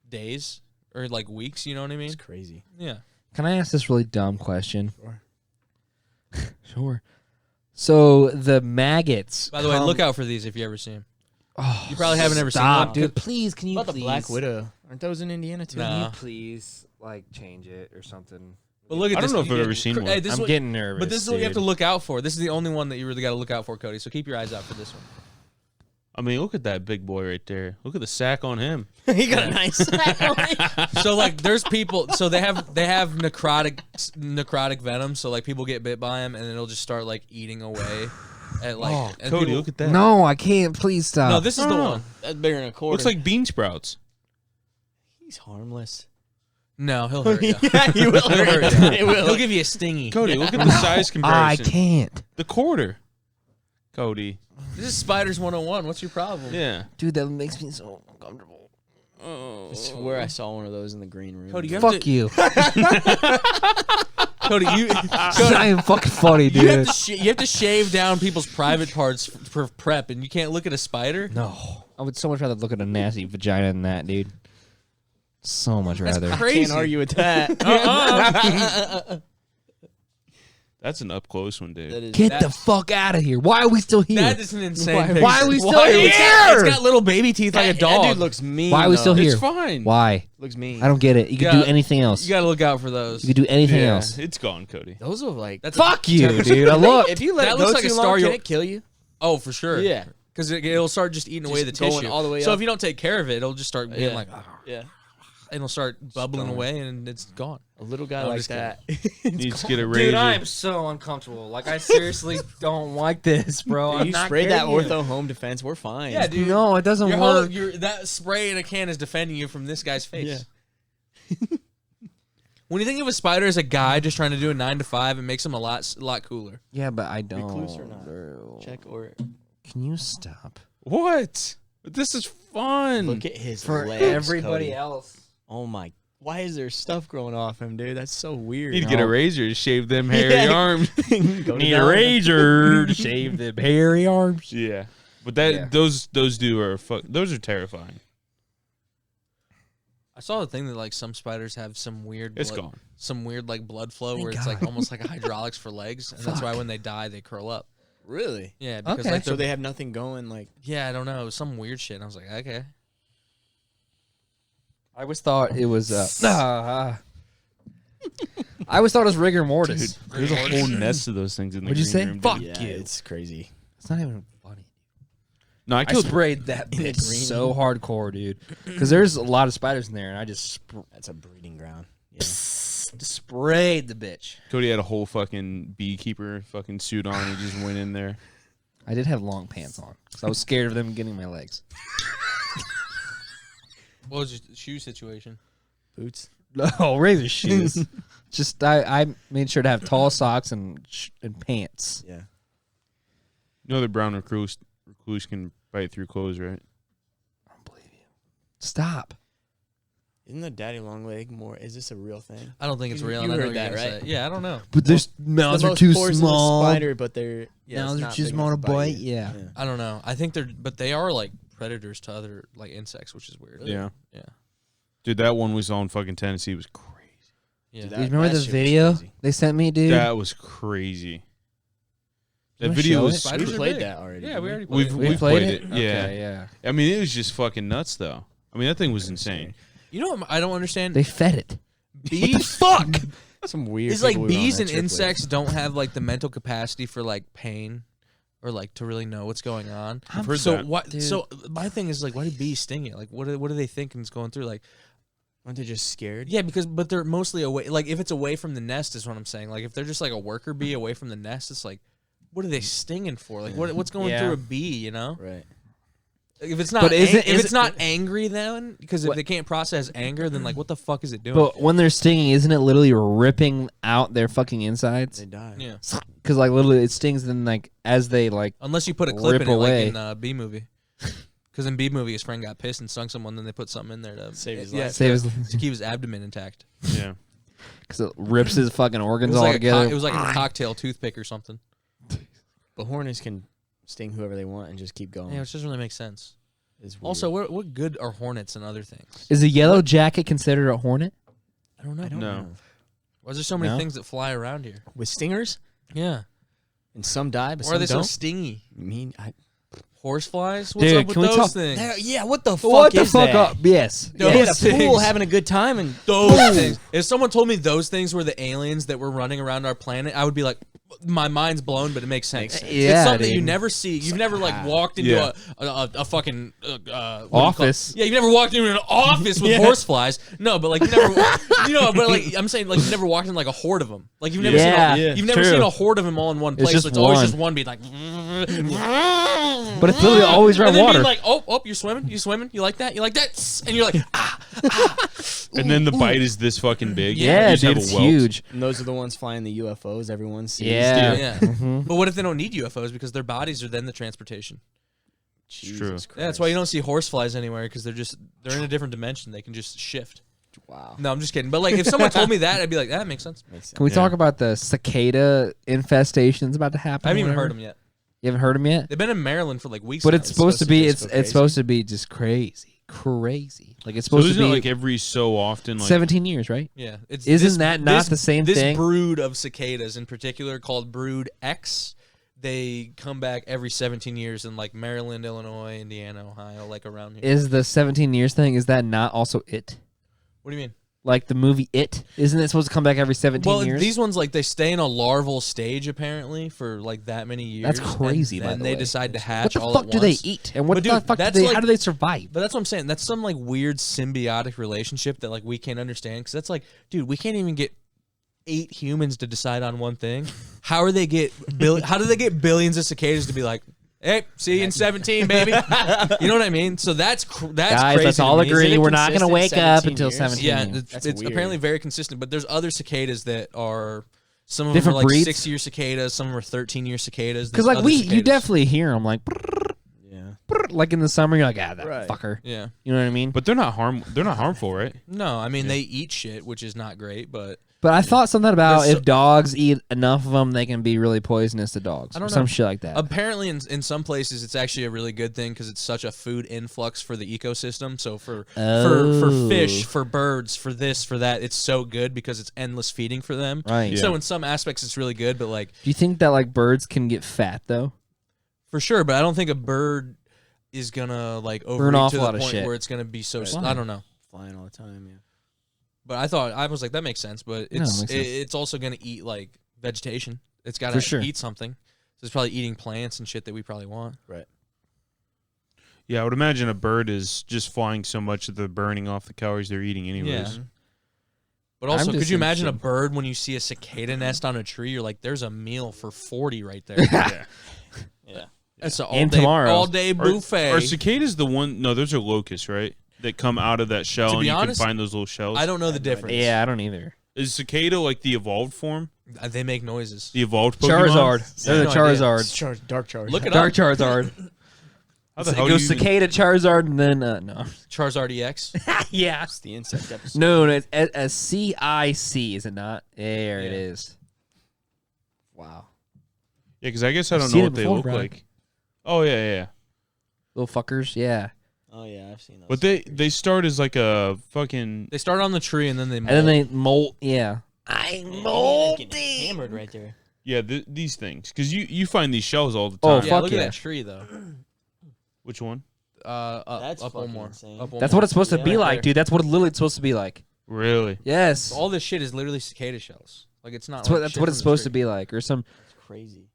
S2: days or like weeks. You know what I mean?
S3: It's crazy.
S2: Yeah.
S1: Can I ask this really dumb question?
S3: Sure.
S1: Sure. So the maggots.
S2: By the way, look out for these if you ever see them.
S1: Oh,
S2: You probably haven't ever seen
S1: stop,
S2: one.
S1: dude. Please, can you
S3: What about
S1: please?
S3: the Black Widow? Aren't those in Indiana too?
S2: Nah.
S1: Can you please like change it or something?
S2: But look at
S4: I
S2: this.
S4: don't know if
S2: You
S4: I've
S2: get-
S4: ever seen one.
S2: Hey, this is
S1: I'm
S2: what-
S1: getting nervous.
S2: But this is what you have to
S1: dude.
S2: look out for. This is the only one that you really got to look out for, Cody. So keep your eyes out for this one.
S4: I mean, look at that big boy right there. Look at the sack on him.
S3: he got a nice.
S2: So like, there's people. So they have necrotic venom. So like, people get bit by them, and then it'll just start like eating away. At like,
S4: Oh,
S2: and
S4: Cody,
S2: people-
S4: look at that.
S1: No, I can't. Please stop.
S2: No, this is the
S4: No.
S2: one.
S3: That's bigger than a quarter.
S4: Looks like bean sprouts.
S3: he's harmless.
S2: No, he'll hurt you.
S3: yeah, he will.
S2: He'll hurt
S3: hurt
S2: you.
S3: you. He will.
S2: He'll give you a stingy.
S4: Cody, look at the size
S1: I
S4: comparison.
S1: can't,
S4: The quarter. Cody.
S2: This is Spiders 101. What's your problem?
S4: Yeah.
S1: dude. That makes me so uncomfortable.
S3: I swear I saw one of those in the green room.
S2: Cody, you have
S1: Fuck
S2: to,
S1: you.
S2: Cody, you.
S1: I am fucking funny,
S2: You have,
S1: dude.
S2: to you have to shave down people's private parts for prep, and you can't look at a spider.
S1: No, I would so much rather look at a nasty vagina than that, dude. So much rather.
S2: Crazy.
S3: Can't argue with that.
S4: That's an up close one, dude.
S3: That is
S1: Get the fuck out of here! Why are we still here?
S2: That is an insane picture.
S1: Why are we still
S2: Why?
S1: here?
S2: It's got little baby teeth like a dog.
S3: That dude looks mean.
S1: Why are we still
S3: though.
S1: here?
S4: It's fine.
S1: Why?
S3: Looks mean.
S1: I don't get it. You could
S2: Yeah.
S1: do anything else.
S2: You gotta look out for those.
S1: You could do anything
S4: Yeah,
S1: else.
S4: it's gone, Cody.
S3: Those are like.
S2: That's
S1: Fuck you, dude. I looked.
S3: If you let
S2: That
S3: it
S2: looks
S3: go
S2: like a
S3: too
S2: star
S3: long, can
S2: you'll-
S3: it kill you?
S2: oh, for sure.
S3: Yeah.
S2: Because it'll start just eating away the
S3: Just going
S2: tissue.
S3: all the way
S2: so
S3: up.
S2: if you don't take care of it, it'll just start being
S3: Yeah.
S2: like,
S3: Yeah.
S2: it'll start bubbling
S3: gone.
S2: away, and it's gone.
S3: A little guy
S2: No, I'm
S3: like
S2: just
S3: that.
S4: Needs to get a razor.
S1: Dude, I am so uncomfortable. Like, I seriously don't like this, bro. I'm
S3: you
S1: not
S3: sprayed that
S1: kidding you.
S3: ortho home defense. We're fine.
S2: Yeah, dude.
S1: No, it doesn't
S2: Your whole,
S1: work.
S2: that spray in a can is defending you from this guy's face.
S3: Yeah.
S2: When you think of a spider as a guy just trying to do a 9 to 5, it makes him a lot cooler.
S1: Yeah, but I don't.
S3: Recluse or not?
S1: bro.
S3: Check or
S1: Can you stop?
S4: What? This is fun.
S3: look at his
S1: For
S3: legs,
S1: everybody
S3: Cody.
S1: else.
S3: Oh my! Why is there stuff growing off him, dude? That's so weird.
S4: Need to get a razor to shave them hairy
S3: Yeah.
S4: arms.
S3: Go to
S1: Need a
S3: Dollar.
S1: razor to shave the hairy arms.
S4: Yeah. But that
S1: Yeah.
S4: those are those are terrifying.
S2: I saw the thing that like some spiders have some weird
S4: It's
S2: blood,
S4: gone.
S2: some weird like blood flow
S1: Thank
S2: where it's like
S1: God.
S2: almost like a hydraulics for legs, and that's why
S1: Fuck.
S2: when they die they curl up.
S3: Really?
S2: Yeah, because
S1: Okay.
S2: like
S3: So
S2: they're,
S3: they have nothing going. Like
S2: yeah, I don't know, some weird shit. And I was like, okay.
S1: I always thought it was. I always thought it was rigor mortis.
S4: Dude, there's a whole nest of those things in the
S1: What'd you
S4: green
S1: say?
S4: room, dude.
S1: Fuck
S3: yeah,
S1: you.
S3: it's crazy.
S1: It's not even funny.
S4: No, I
S1: I
S4: killed
S1: sprayed that
S3: In the
S1: bitch
S3: green
S1: so hardcore, dude. Because there's a lot of spiders in there, and I just
S3: That's a breeding ground. Yeah.
S1: sprayed the bitch.
S4: Cody had a whole fucking beekeeper fucking suit on. He just went in there.
S1: I did have long pants on because I was scared of them getting my legs.
S2: What was your shoe situation?
S3: Boots.
S1: No, razor shoes. Just I made sure to have tall socks and pants.
S3: Yeah.
S4: You know the brown recluse can bite through clothes, right?
S1: I don't believe you. Stop.
S3: Isn't the daddy long leg more? Is this a real thing?
S2: I don't think it's
S3: You-
S2: real.
S3: you
S2: and I know
S3: heard
S2: what you're
S3: that,
S2: gonna
S3: right?
S2: say. Yeah, I don't know.
S1: But their mouths
S3: the
S1: are
S3: most
S1: too
S3: poisonous
S1: small.
S3: spider, but they're
S1: Mouths
S3: it's
S1: are
S3: not
S1: too
S3: big
S1: small
S3: enough
S1: to
S3: bite
S1: bite.
S3: you.
S1: Yeah.
S2: I don't know. I think but they are like predators to other like insects, which is weird.
S4: Yeah.
S2: Yeah.
S4: Dude, that one we saw in fucking Tennessee was crazy.
S2: Yeah.
S3: Dude,
S1: Do you remember
S3: that
S1: the
S3: shit was
S1: video
S3: crazy.
S1: they sent me, dude?
S4: That was crazy. That
S1: wanna
S4: video
S1: show
S4: was.
S1: it?
S2: Spiders
S3: We
S2: are
S3: played
S2: big.
S3: that already.
S2: Yeah,
S3: didn't
S2: we already
S4: We've
S2: played
S1: We
S2: it.
S4: played
S1: it?
S4: it.
S1: Okay,
S4: Yeah.
S1: yeah.
S4: I mean, it was just fucking nuts, though. I mean, that thing was insane.
S2: You know what I don't understand?
S1: They fed it.
S2: Bees.
S1: Fuck.
S3: Some weird.
S2: It's like
S3: people we went on
S2: bees
S3: that
S2: and
S3: trip with.
S2: insects don't have like the mental capacity for like pain or like to really know what's going on.
S4: I've heard
S2: so
S4: that.
S2: what?
S1: Dude.
S2: So my thing is like, why do bees sting you? Like, what do they think is going through? Like,
S3: Aren't they just scared?
S2: Yeah, but they're mostly away. Like if it's away from the nest, is what I'm saying. Like if they're just like a worker bee away from the nest, it's like, what are they stinging for? Like what's going through a bee? You know?
S3: Right.
S2: If it's not,
S1: But
S2: if it's not angry, then because if they can't process anger, then like what the fuck is it doing?
S1: But when they're stinging, isn't it literally ripping out their fucking insides?
S3: They die.
S2: yeah,
S1: Because like literally it stings, then like as they like
S2: unless you put a clip
S1: rip
S2: in it,
S1: away.
S2: like in Bee Movie. Because in Bee Movie, his friend got pissed and stung someone, then they put something in there to
S3: Save his
S2: yeah,
S3: life.
S1: save his,
S2: to keep his abdomen intact.
S4: Yeah.
S1: because it rips his fucking
S2: It
S1: organs
S2: was
S1: all
S2: like
S1: together.
S2: it was like a cocktail toothpick or something.
S3: But hornets can sting whoever they want and just keep going.
S2: Yeah, which doesn't really make sense.
S3: It's weird.
S2: Also, what good are hornets and other things?
S1: Is a yellow jacket considered a hornet?
S2: I don't know.
S3: I don't
S4: No.
S3: know.
S2: Why is there so many
S1: No?
S2: things that fly around here?
S3: With stingers,
S2: Yeah.
S3: and some die, but
S2: Or are they
S3: some
S2: so
S3: don't.
S2: stingy? Horseflies? What's
S1: Dude,
S2: up with
S1: can we
S2: those
S1: talk-
S2: things?
S3: Yeah, what the fuck
S1: What the
S3: is
S1: fuck
S3: that?
S1: up? Yes.
S2: Those
S3: They had a
S2: things.
S3: pool having a good time, and
S2: Those things. If someone told me those things were the aliens that were running around our planet, I would be like, my mind's blown, but it makes sense.
S3: Makes sense.
S2: It's
S1: Yeah,
S2: something that you
S1: dude.
S2: never see. You've never like walked into
S4: Yeah.
S2: a fucking what do you call it?
S1: Office.
S2: Yeah, you've never walked into an office with horseflies. No, but like you never, but like I'm saying, like you've never walked in like a horde of them. Like you've never
S1: Yeah.
S2: seen, you've never
S1: True.
S2: seen a horde of them all in one place.
S1: just
S2: It's always
S1: one.
S2: just one being like,
S1: But it's literally always around
S2: and then
S1: water.
S2: being like, oh, you're swimming, you like that, and you're like,
S4: And then the bite is this fucking big.
S1: yeah,
S4: You just
S1: dude,
S4: have a
S1: it's
S4: welt.
S1: huge.
S3: and those are the ones flying the UFOs. Everyone sees.
S1: Yeah.
S2: yeah.
S1: Mhm.
S2: But what if they don't need UFOs because their bodies are then the transportation?
S3: Jesus
S4: true.
S3: Christ.
S2: Yeah, that's why you don't see horseflies anywhere because they're in a different dimension. They can just shift.
S3: Wow.
S2: No, I'm just kidding. But like, if someone told me that, I'd be like, that makes sense.
S3: Makes sense.
S1: Can we
S4: Yeah.
S1: talk about the cicada infestations about to happen?
S2: I haven't
S1: or
S2: even
S1: whatever?
S2: heard them yet.
S1: You haven't heard them yet?
S2: They've been in Maryland for like weeks.
S1: But
S2: now.
S1: it's supposed to
S3: supposed
S1: be
S3: to
S1: it's
S3: just go
S1: it's supposed to be just crazy. Like it's
S4: So
S1: supposed
S4: isn't
S1: to
S4: it
S1: be
S4: like every so often? Like
S1: 17 years, right?
S2: yeah. It's
S1: Isn't that not the same
S2: this
S1: thing?
S2: brood of cicadas in particular called Brood X. They come back every 17 years in like Maryland, Illinois, Indiana, Ohio, like around here.
S1: Is the 17 years thing, is that not also it?
S2: What do you mean?
S1: Like the movie It? Isn't it supposed to come back every 17
S2: Well,
S1: years?
S2: these ones like they stay in a larval stage apparently for like that many years.
S1: That's crazy,
S2: And
S1: by
S2: then
S1: the
S2: they
S1: way.
S2: decide to
S1: what
S2: hatch
S1: the
S2: all
S1: fuck
S2: at
S1: do they
S2: once.
S1: eat? And what
S2: But
S1: the
S2: dude,
S1: fuck do
S2: that's
S1: they,
S2: like-
S1: how do they survive?
S2: But that's what I'm saying. That's some like weird symbiotic relationship that like we can't understand. Because that's like, dude, we can't even get 8 humans to decide on one thing. How do they get How do they get billions of cicadas to be like, hey, see you in 17, baby? You know what I mean? So that's
S1: Guys,
S2: crazy.
S1: let's
S2: to
S1: all
S2: me.
S1: agree
S3: it
S1: we're not going to
S3: consistent
S1: wake up
S3: 17
S1: until
S3: years?
S1: 17
S2: Yeah,
S1: years.
S3: That's
S2: it's
S3: weird.
S2: apparently very consistent. But there's other cicadas that are. Some of
S1: Different
S2: them are like
S1: breeds?
S2: 6-year cicadas. Some of them are 13-year cicadas.
S1: Because
S2: There's
S1: like
S2: other
S1: you
S2: cicadas.
S1: definitely hear them like,
S3: Yeah.
S1: like in the summer, you're like, that
S3: Right.
S1: fucker.
S2: Yeah.
S1: You know what I mean?
S4: but they're not harmful, right?
S2: No, I mean they eat shit, which is not great, but
S1: But I thought something about
S2: There's
S1: if dogs eat enough of them, they can be really poisonous to dogs.
S2: I don't
S1: or some
S2: know.
S1: shit like that.
S2: apparently in some places it's actually a really good thing because it's such a food influx for the ecosystem. So for
S1: Oh.
S2: fish, for birds, for this, for that, it's so good because it's endless feeding for them.
S1: Right.
S4: Yeah.
S2: So in some aspects it's really good, but like
S1: Do you think that like birds can get fat though?
S2: for sure, but I don't think a bird is gonna like overeat
S1: off
S2: to
S1: a
S2: the
S1: lot of
S2: point
S1: shit.
S2: where it's gonna be so.
S3: Right.
S2: I don't know.
S3: Flying all the time. Yeah.
S2: But I was like, that makes sense. But
S1: Yeah,
S2: it's
S1: it makes sense.
S2: it's also gonna eat like vegetation. It's gotta
S1: For sure.
S2: eat something. So it's probably eating plants and shit that we probably want.
S3: Right.
S4: Yeah, I would imagine a bird is just flying so much that they're burning off the calories they're eating anyways.
S2: Yeah. But also,
S1: I'm
S2: could
S1: just
S2: you imagine a
S1: interested.
S2: bird when you see a cicada nest on a tree? You're like, there's a meal for 40 right there.
S4: Yeah.
S3: Yeah.
S2: That's an
S1: And tomorrow's.
S2: all day buffet.
S4: Are cicadas the one? No, those are locusts, right? That come out of that shell,
S2: To
S4: and
S2: be
S4: you
S2: honest,
S4: can find those little shells.
S2: I don't know the
S3: I have no
S2: difference.
S3: idea.
S1: Yeah, I don't either.
S4: Is cicada like the evolved form?
S2: They make noises.
S4: The evolved Pokemon?
S1: Charizard. They're the
S2: No idea.
S1: Charizards.
S3: Dark charge.
S2: Look it
S1: Dark
S2: up.
S1: Charizard.
S4: How the
S1: It
S4: hell
S1: goes
S4: do you
S1: cicada, Charizard, and then no.
S2: Charizard EX.
S1: Yeah.
S3: It's the insect episode.
S1: No, it's a CIC, is it not? There it
S2: Yeah.
S1: is.
S3: Wow.
S4: Yeah, because I guess I
S1: I've
S4: don't
S1: seen
S4: know
S1: it
S4: what they
S1: before,
S4: look
S1: Brian.
S4: like. Oh yeah.
S1: Little fuckers, yeah.
S3: Oh yeah, I've seen those.
S4: But they start as like a fucking.
S2: They start on the tree and then they
S1: And then
S2: molt.
S1: they molt, yeah.
S3: Getting hammered right there.
S4: Yeah, these things, because you find these shells all the
S1: Oh,
S4: time.
S2: Yeah,
S1: fuck
S2: look
S1: yeah.
S2: at that tree though.
S4: Which one?
S3: That's
S2: up one
S3: fucking
S2: more.
S3: insane.
S2: Up one
S1: That's
S2: more.
S1: what it's supposed to
S3: Yeah.
S1: be
S2: Right
S1: like,
S2: there.
S1: dude. That's what literally it's supposed to be like.
S4: Really?
S1: Yes.
S2: All this shit is literally cicada shells. Like it's not.
S1: That's what,
S2: like
S1: that's
S2: shit
S1: what
S2: from
S1: it's
S2: the
S1: supposed
S2: tree.
S1: to be like. Or some.
S3: It's crazy.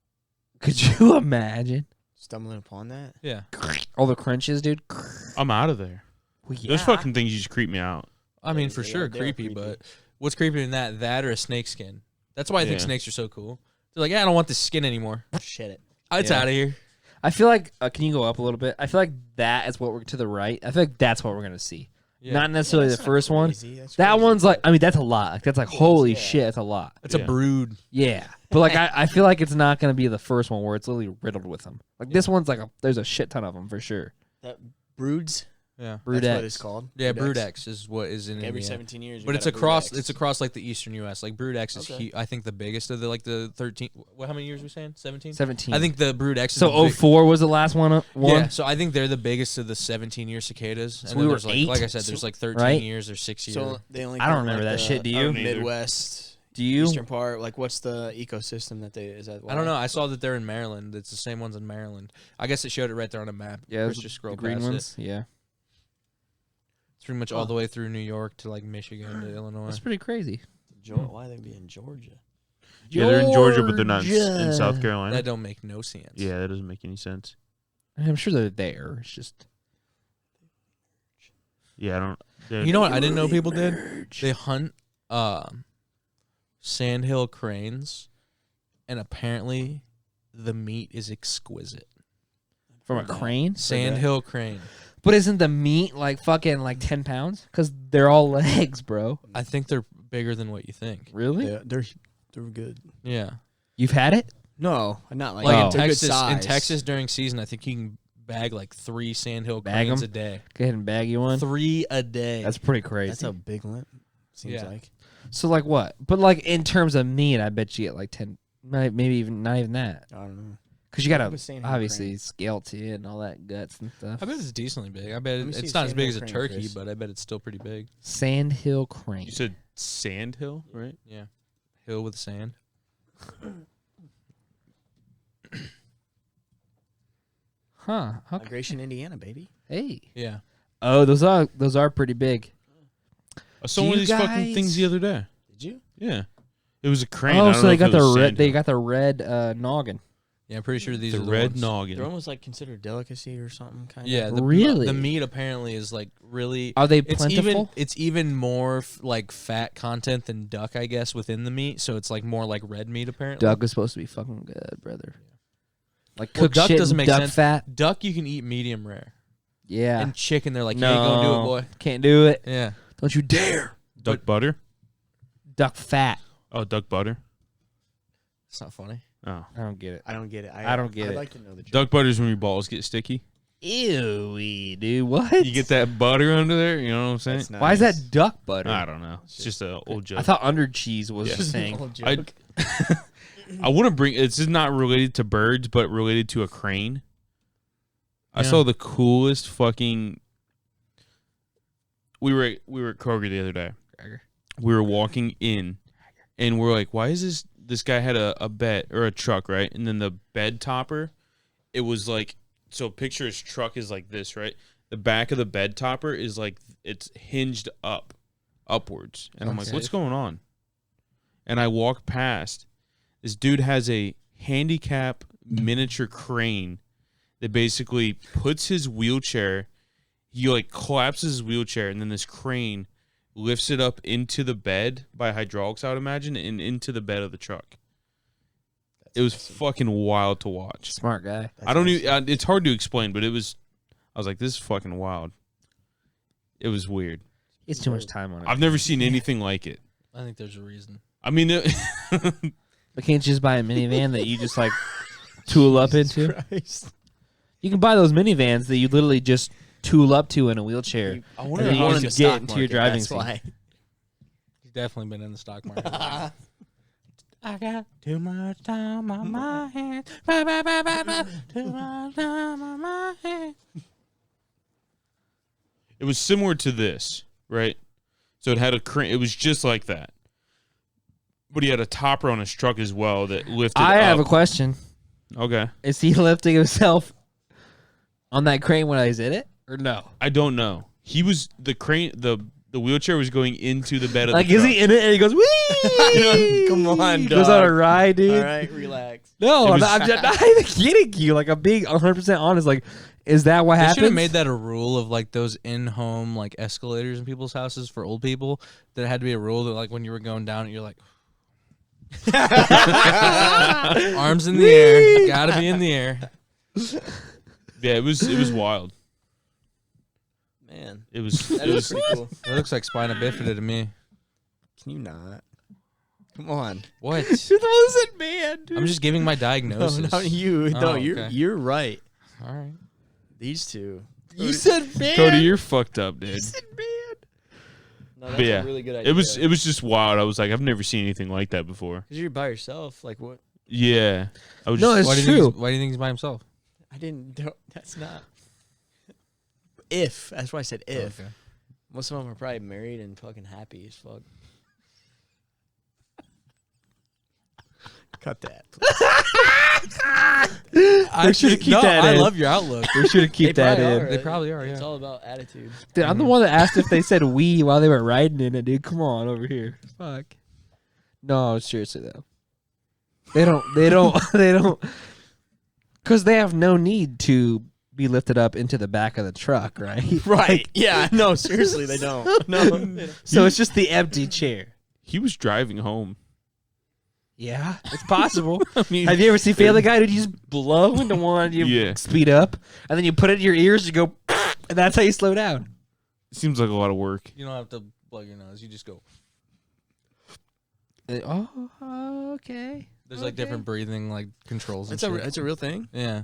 S1: Could you imagine
S3: Stumbling upon that.
S2: Yeah.
S1: all the crunches, dude?
S4: I'm out of there.
S1: Well, yeah.
S4: Those fucking things just creep me out.
S2: I mean, for
S3: They
S2: sure,
S3: are
S2: creepy,
S3: creepy.
S2: but what's creepy in that or a snake skin? That's why I think
S4: Yeah.
S2: snakes are so cool. They're like, yeah, I don't want this skin anymore.
S3: Shit it.
S2: It's
S4: Yeah.
S2: out of here.
S1: I feel like can you go up a little bit? I feel like that is what we're to the right. I feel like that's what we're gonna see.
S2: Yeah.
S1: Not necessarily
S3: That's
S1: the
S3: not
S1: first one.
S3: crazy. That's
S1: That
S3: crazy,
S1: one's like,
S3: but-
S1: I mean, that's a lot. Like, that's like,
S3: It is,
S1: holy
S3: yeah.
S1: shit, that's a lot.
S2: It's a
S4: Yeah.
S2: brood.
S1: Yeah, but like, I feel like it's not gonna be the first one where it's literally riddled with them. Like this one's like there's a shit ton of them for sure.
S3: that broods.
S2: Yeah.
S1: Brood
S3: That's what
S1: X.
S3: it's called.
S2: Yeah,
S3: Brood
S2: Brood
S3: X.
S2: X is what is in
S3: Every
S2: India.
S3: 17 years.
S2: But it's across. It's across like the eastern U.S. Like Brood X is,
S3: Okay.
S2: I think, the biggest of the like the 13. How many years are we saying? 17.
S1: 17.
S2: I think the Brood X. Is
S1: so.
S2: the big-
S1: 04 was the last one.
S2: Yeah, so I think they're the biggest of the 17-year cicadas.
S1: So
S2: And
S1: we
S2: then
S1: were
S2: there's like,
S1: 8?
S2: like I said, there's like 13
S1: right?
S2: years or 6 years.
S3: So they only.
S1: I don't
S3: count,
S1: remember
S3: like,
S1: that
S3: the
S1: shit. Do
S4: I
S1: you?
S4: don't either.
S3: Midwest,
S1: Do you?
S3: Eastern part. Like, what's the ecosystem that they is that?
S2: I don't know. I saw that they're in Maryland. It's the same ones in Maryland. I guess it showed it right there on a map.
S1: Yeah,
S2: Chris
S1: those
S2: just
S1: the
S2: scrolled
S1: green
S2: past
S1: ones.
S2: it.
S1: Yeah,
S2: It's pretty much all the way through New York to like Michigan to Illinois.
S1: that's pretty crazy.
S3: Why they be in Georgia?
S4: Yeah, they're in Georgia, but they're not in
S1: Georgia.
S4: South Carolina.
S2: That don't make no sense.
S4: Yeah, that doesn't make any sense.
S1: I'm sure they're there. It's just
S4: Yeah, I don't.
S2: You know what I didn't know people did? They hunt sandhill cranes, and apparently the meat is exquisite.
S1: from a crane.
S2: Sandhill crane.
S1: But isn't the meat like fucking like 10 pounds? Because they're all legs, bro.
S2: I think they're bigger than what you think.
S1: Really?
S3: They're good.
S2: Yeah.
S1: You've had it?
S3: No, not like,
S2: Like
S1: Oh.
S2: in
S3: they're good
S2: Texas, in
S3: size.
S2: Texas during season, I think you can bag like 3 sandhill
S1: Bag
S2: cranes
S1: 'em?
S2: a day.
S1: Go ahead and bag you one.
S2: 3 a day.
S1: That's pretty crazy.
S3: That's a big limp. Seems
S2: Yeah.
S3: like.
S1: So like what? But like in terms of meat, I bet you get like 10, maybe even not even that.
S3: I don't know.
S1: Because you
S3: What
S1: gotta
S3: was sandhill
S1: obviously
S3: crane?
S1: skeleton and all that guts and stuff.
S2: I bet it's decently big. I bet
S3: Let me see
S2: it's
S3: a
S2: not as big as a
S3: sandhill crane,
S2: turkey,
S3: Chris.
S2: but I bet it's still pretty big.
S1: Sandhill crane.
S4: You said Sandhill, right?
S2: Yeah. Hill with sand.
S1: Huh? Okay.
S3: Migration, Indiana, baby.
S1: Hey.
S2: Yeah.
S1: Oh, those are pretty big.
S4: I saw
S1: Do
S4: one of
S1: you
S4: these fucking things
S1: guys-
S4: the other day.
S3: Did you?
S4: Yeah, it was a crane. I
S1: Oh,
S4: don't
S1: so
S4: know
S1: they
S4: if
S1: got
S4: it
S1: the
S4: was
S1: red. They
S4: Sandhill.
S1: got the red noggin.
S2: Yeah, I'm pretty sure these
S4: the
S2: are the
S4: red
S2: ones.
S4: noggin.
S3: They're almost like considered delicacy or something, kind
S2: Yeah,
S3: of.
S1: Really?
S2: The meat apparently is like really.
S1: Are they
S2: It's
S1: plentiful?
S2: even more like fat content than duck, I guess, within the meat. So it's like more like red meat apparently.
S1: Duck is supposed to be fucking good, brother. Like
S2: Well,
S1: cooked
S2: duck
S1: shit
S2: doesn't
S1: in
S2: make
S1: duck
S2: sense.
S1: fat.
S2: Duck you can eat medium rare.
S1: Yeah.
S2: And chicken, they're like,
S1: no,
S2: you ain't gonna do it, boy.
S1: Can't do it.
S2: Yeah.
S1: Don't you dare.
S4: Duck butter.
S1: Duck fat.
S4: Oh, duck butter.
S2: It's not funny.
S4: Oh,
S1: I don't get it.
S3: I don't get it.
S1: I don't get
S3: I'd
S1: it.
S3: like to know the joke.
S4: duck butter's when your balls get sticky.
S1: Ew, dude. What?
S4: You get that butter under there. You know what I'm saying?
S3: That's
S1: Why is
S3: nice.
S1: that duck butter?
S4: I don't know. It's just an old joke.
S1: I thought under cheese was
S4: Yeah.
S1: the thing.
S3: Old
S4: I
S3: joke.
S4: I want to bring. It's just not related to birds, but related to a crane. I
S2: Yeah.
S4: saw the coolest fucking. We were at Kroger the other day. We were walking in, and we're like, "Why is this guy had a bed or a truck, right? And then the bed topper, it was like, so picture his truck is like this, right? The back of the bed topper is like it's hinged upwards, and I'm like,
S1: Okay.
S4: what's going on? And I walk past. This dude has a handicap miniature crane that basically puts his wheelchair. He like collapses his wheelchair, and then this crane lifts it up into the bed by hydraulics, I would imagine, and into the bed of the truck. It was fucking wild to watch.
S1: Smart guy.
S4: I don't even. It's hard to explain, but it was. I was like, this is fucking wild. It was weird.
S1: It's too much time on it.
S4: I've never seen anything like it.
S2: I think there's a reason.
S4: I mean,
S1: But can't you just buy a minivan that you just like tool up into?
S3: Christ.
S1: You can buy those minivans that you literally just tool up to in a wheelchair.
S4: I
S1: And
S4: wonder
S1: then you
S4: how
S1: just
S4: much
S1: get into your driving
S3: That's
S1: seat.
S3: why.
S2: He's definitely been in the stock market. I got too much time on my hands. Too much time on my hands.
S4: It was similar to this, right? So it had a crane. It was just like that. But he had a topper on his truck as well that lifted
S1: I
S4: up.
S1: have a question.
S4: Okay.
S1: Is he lifting himself on that crane when he's in it, or no?
S4: I don't know. He was the crane. The wheelchair was going into the bed of
S1: Like,
S4: the
S1: is
S4: truck.
S1: he in it and he goes, wee?
S3: Come on,
S1: Goes on a
S3: dog.
S1: ride, dude.
S3: All right, relax.
S1: No,
S4: It
S1: I'm
S4: was-
S1: not, I'm not even kidding you. Like, I'm being 100% honest. Like, Is that what
S2: They
S1: happens?
S2: should have made that a rule of like those in-home like escalators in people's houses for old people. That it had to be a rule that like when you were going down, you're like, arms in the air, gotta be in the air.
S4: Yeah, it was wild.
S3: Man,
S4: It was
S3: that
S4: it
S3: is
S4: was
S3: pretty cool.
S2: It looks like spina bifida to me.
S3: Can you not? Come on.
S2: What?
S3: You're the one that said man, dude.
S2: I'm just giving my diagnosis.
S3: No, not you.
S2: Oh,
S3: No,
S2: okay.
S3: you're right.
S2: All right.
S3: These two.
S1: You said man.
S4: Cody, you're fucked up, dude.
S3: No, that's
S4: But yeah,
S3: a really good idea.
S4: it was just wild. I was like, I've never seen anything like that before.
S3: Because you're by yourself. Like what?
S4: Yeah, I was
S1: No,
S4: just,
S1: it's
S2: Why do you
S1: true.
S2: think? Why do you think he's by himself?
S3: I didn't. That's not. If. That's why I said if.
S2: Okay.
S3: Most of them are probably married and fucking happy as fuck. Cut that.
S2: I
S1: should keep that
S2: I
S1: in.
S2: love your outlook.
S1: We should keep that in.
S2: They probably are,
S3: It's
S2: yeah.
S3: all about attitude.
S1: Dude, I'm the one that asked if they said we while they were riding in it, dude. Come on over here. Fuck. No, seriously though. They don't. Because they have no need to be lifted up into the back of the truck, right?
S3: Right. Yeah. No, seriously, they don't. No. They don't.
S1: So it's just the empty chair.
S4: he was driving home.
S1: Yeah, it's possible.
S4: I mean,
S1: Have you ever seen Family Guy? Did you just blow into one, you
S4: Yeah.
S1: speed up, and then you put it in your ears, you go, and that's how you slow down.
S4: seems like a lot of work.
S2: You don't have to plug your nose. You just go.
S1: Oh, okay.
S2: There's like different breathing like controls and
S3: It's
S2: shit.
S3: a real thing.
S2: Yeah,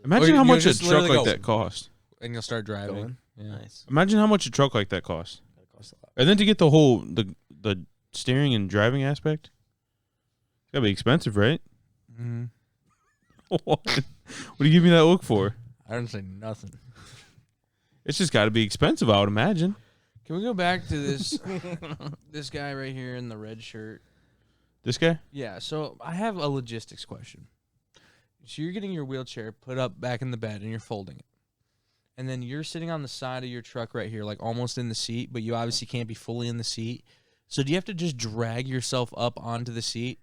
S4: Imagine
S2: Or
S4: how
S2: you
S4: much a
S2: just
S4: truck
S2: literally
S4: like
S2: go-
S4: that cost.
S2: and you'll start driving.
S3: Going.
S2: Yeah.
S3: Nice.
S4: Imagine how much a truck like that costs.
S3: That costs a lot.
S4: And then to get the whole the steering and driving aspect, it's gotta be expensive, right?
S2: Mm-hmm.
S4: What do you give me that look for?
S2: I didn't say nothing.
S4: It's just got to be expensive, I would imagine.
S2: Can we go back to this this guy right here in the red shirt?
S4: This guy?
S2: Yeah, so I have a logistics question. So you're getting your wheelchair put up back in the bed and you're folding it. And then you're sitting on the side of your truck right here, like almost in the seat, but you obviously can't be fully in the seat. So do you have to just drag yourself up onto the seat?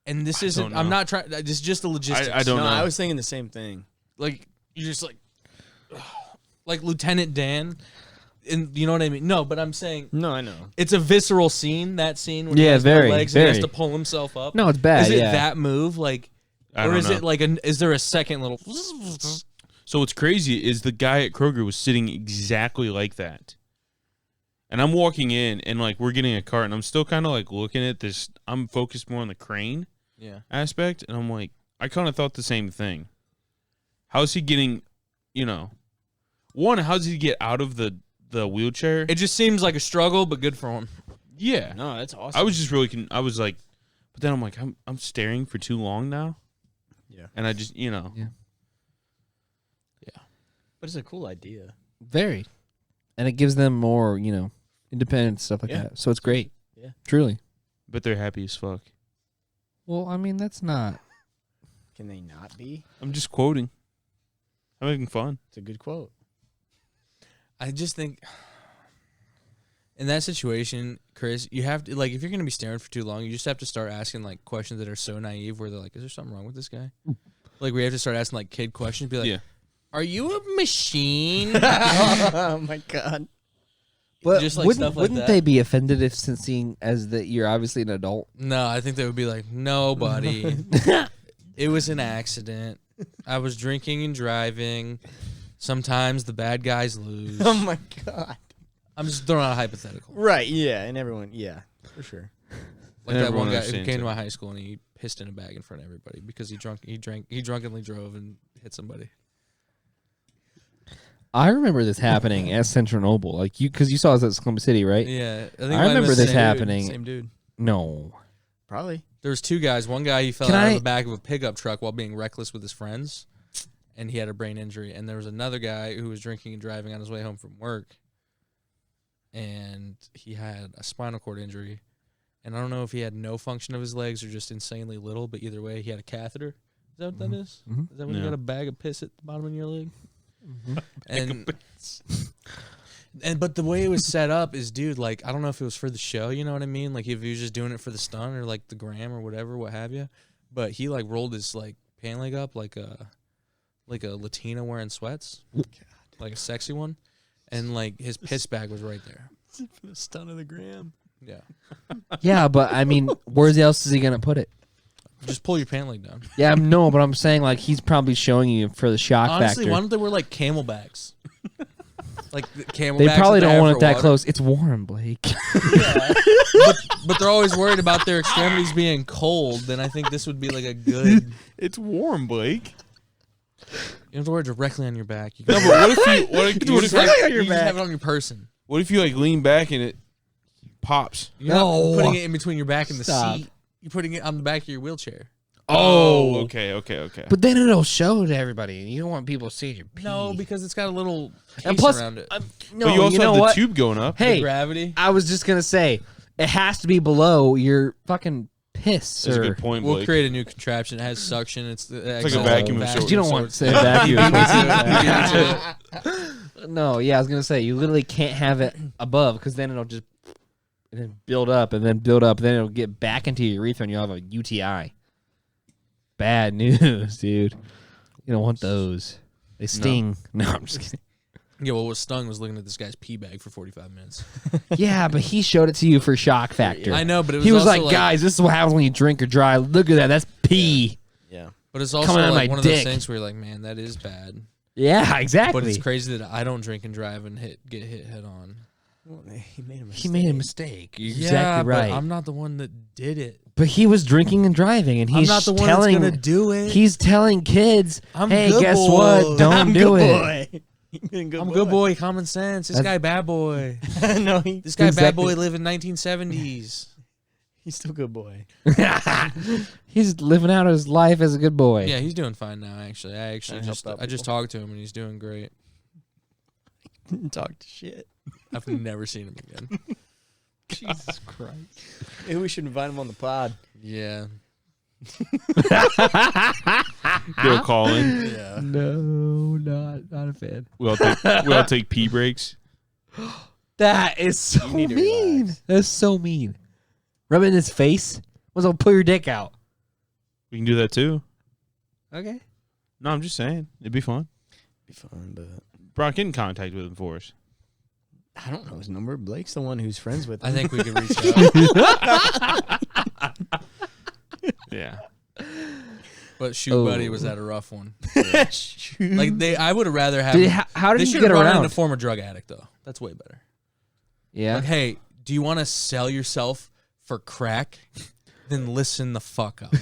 S2: And this isn't,
S4: don't
S2: I'm
S4: know.
S2: not trying, this is just the logistics.
S4: I don't
S3: No,
S4: know.
S3: I was thinking the same thing.
S2: Like, you're just like Lieutenant Dan. And you know what I mean? No, but I'm saying
S3: No, I know.
S2: it's a visceral scene, that scene when he
S1: Yeah,
S2: has
S1: very,
S2: no legs and he has
S1: very.
S2: to pull himself up.
S1: No, it's bad.
S2: Is it
S1: yeah.
S2: that move? Like,
S4: I
S2: or
S4: don't
S2: is
S4: know.
S2: it like is there a second little
S4: So what's crazy is the guy at Kroger was sitting exactly like that. And I'm walking in and like we're getting a cart and I'm still kind of like looking at this. I'm focused more on the crane
S2: Yeah.
S4: aspect. And I'm like, I kind of thought the same thing. How's he getting, one, how's he get out of the wheelchair?
S2: It just seems like a struggle, but good for him.
S4: Yeah.
S3: No, that's awesome.
S4: I was just really, I was like, but then I'm like, I'm staring for too long now.
S3: Yeah.
S4: And I just,
S1: Yeah.
S3: But it's a cool idea.
S1: Very. And it gives them more, independent stuff like
S3: Yeah.
S1: that. So it's great.
S3: Yeah.
S1: Truly.
S4: but they're happy as fuck.
S1: Well, I mean, that's not.
S3: Can they not be?
S4: I'm just quoting. I'm making fun.
S3: It's a good quote.
S2: I just think in that situation, Chris, you have to, like, if you're going to be staring for too long, you just have to start asking, like, questions that are so naive where they're like, is there something wrong with this guy? Like, we have to start asking, like, kid questions. Be like,
S4: Yeah.
S2: are you a machine?
S3: Oh my god.
S1: But
S2: Just like
S1: wouldn't,
S2: stuff like
S1: wouldn't
S2: that.
S1: they be offended if, since seeing as that you're obviously an adult?
S2: No, I think they would be like, no, buddy. It was an accident. I was drinking and driving. Sometimes the bad guys lose.
S3: Oh my god.
S2: I'm just throwing out a hypothetical.
S3: Right, yeah, and everyone, yeah, for sure.
S2: Like that
S4: Everyone
S2: one guy who
S4: understands
S2: came to
S4: it.
S2: my high school and he pissed in a bag in front of everybody because he drunkenly drove and hit somebody.
S1: I remember this happening at Central Noble, like because you saw us at Oklahoma City, right?
S2: Yeah,
S1: I
S2: it might have
S1: remember
S2: been
S1: this
S2: the same
S1: happening.
S3: Same dude.
S1: No.
S3: Probably.
S2: There was two guys. One guy, he fell
S1: Can
S2: out
S1: I-
S2: of the back of a pickup truck while being reckless with his friends, and he had a brain injury. And there was another guy who was drinking and driving on his way home from work, and he had a spinal cord injury. And I don't know if he had no function of his legs or just insanely little, but either way, he had a catheter. Is that what that is?
S1: Mhm.
S2: Is that when you
S4: Yeah.
S2: got a bag of piss at the bottom of your leg? And but the way it was set up is, dude, like, I don't know if it was for the show, you know what I mean? Like, if he was just doing it for the stunt or like the gram or whatever, what have you. But he like rolled his like pant leg up like like a Latina wearing sweats, like a sexy one, and like his piss bag was right there.
S3: For the stun of the gram.
S2: Yeah,
S1: Yeah, but I mean, where else is he gonna put it?
S2: just pull your pant leg down.
S1: Yeah, no, but I'm saying like he's probably showing you for the shock
S2: Honestly,
S1: factor.
S2: why don't they wear like camel bags? Like the camel
S1: They
S2: bags
S1: probably
S2: that they
S1: don't
S2: have
S1: want
S2: for
S1: it that
S2: water.
S1: close. It's warm, Blake.
S2: But they're always worried about their extremities being cold. Then I think this would be like a good.
S4: It's warm, Blake.
S2: You have to wear it directly on your back. You
S4: No,
S2: can,
S4: but what if you
S2: just
S1: directly
S2: have,
S1: on your
S2: you just
S1: back.
S2: have it on your person.
S4: what if you like lean back and it pops?
S2: You're not
S1: No.
S2: putting it in between your back and the
S1: Stop.
S2: seat. You're putting it on the back of your wheelchair.
S4: Okay.
S1: But then it'll show to everybody. You don't want people seeing your pee.
S2: No, because it's got a little case
S1: and plus,
S2: around it.
S1: no,
S4: But you also
S1: know
S4: have
S1: what?
S4: the tube going up.
S1: Hey,
S2: Gravity.
S1: I was just gonna say it has to be below your fucking piss.
S4: That's a
S1: Or
S4: good point,
S2: We'll
S4: Blake.
S2: create a new contraption. It has suction. It's
S4: like a vacuum of sorts.
S1: you don't want to say vacuum. No, yeah, I was gonna say you literally can't have it above because then it'll just build up and then build up, then it'll get back into your urethra and you'll have a UTI. Bad news, dude. You don't want those. They sting. No, I'm just kidding.
S2: Yeah, well, what stung was looking at this guy's pee bag for 45 minutes.
S1: Yeah, but he showed it to you for shock factor.
S2: I know, but it was
S1: He was
S2: also
S1: like, guys, this is what happens when you drink or drive. Look at that. That's pee.
S3: Yeah.
S2: But it's also
S1: coming out of
S2: like
S1: my
S2: one of those
S1: dick.
S2: things where you're like, man, that is bad.
S1: Yeah, exactly.
S2: But it's crazy that I don't drink and drive and get hit head on.
S3: Well, he made a mistake.
S1: He made a mistake. You're
S2: Yeah,
S1: exactly right.
S2: but I'm not the one that did it.
S1: But he was drinking and driving, and he's
S2: I'm not the one
S1: telling,
S2: that's gonna do it.
S1: He's telling kids,
S2: I'm
S1: hey,
S2: good
S1: guess
S2: boy.
S1: what? Don't
S3: I'm
S1: do
S3: good
S1: it.
S3: boy. I'm
S2: I'm a good boy, common sense. This
S1: That's-
S2: guy bad boy.
S3: No,
S2: This guy bad
S1: Exactly.
S2: boy lived in 1970s.
S3: he's still good boy.
S1: He's living out his life as a good boy.
S2: Yeah, he's doing fine now. Actually, I
S3: Trying to
S2: just
S3: help out
S2: I just
S3: people.
S2: talked to him and he's doing great.
S3: Talk to shit.
S2: I've never seen him again.
S1: Jesus Christ.
S3: Maybe we should invite him on the pod.
S2: Yeah.
S4: They'll call in.
S3: Yeah.
S1: No, not a fan.
S4: We'll take pee breaks.
S1: That is so
S3: You need to
S1: mean.
S3: relax.
S1: That's so mean. Rub it in his face. What's up? Pull your dick out.
S4: We can do that too.
S1: Okay.
S4: No, I'm just saying. It'd be fun.
S3: Be fun, but
S4: Brock, get in contact with him for us.
S3: I don't know his number. Blake's the one who's friends with him.
S2: I think we could reach out.
S4: Yeah.
S2: But Shoe Buddy was that a rough one. Like I would have rather have.
S1: How
S2: They
S1: did you
S2: should
S1: get
S2: have run
S1: around?
S2: into former drug addict though. That's way better.
S1: Yeah.
S2: Like, hey, do you want to sell yourself for crack? Then listen the fuck up.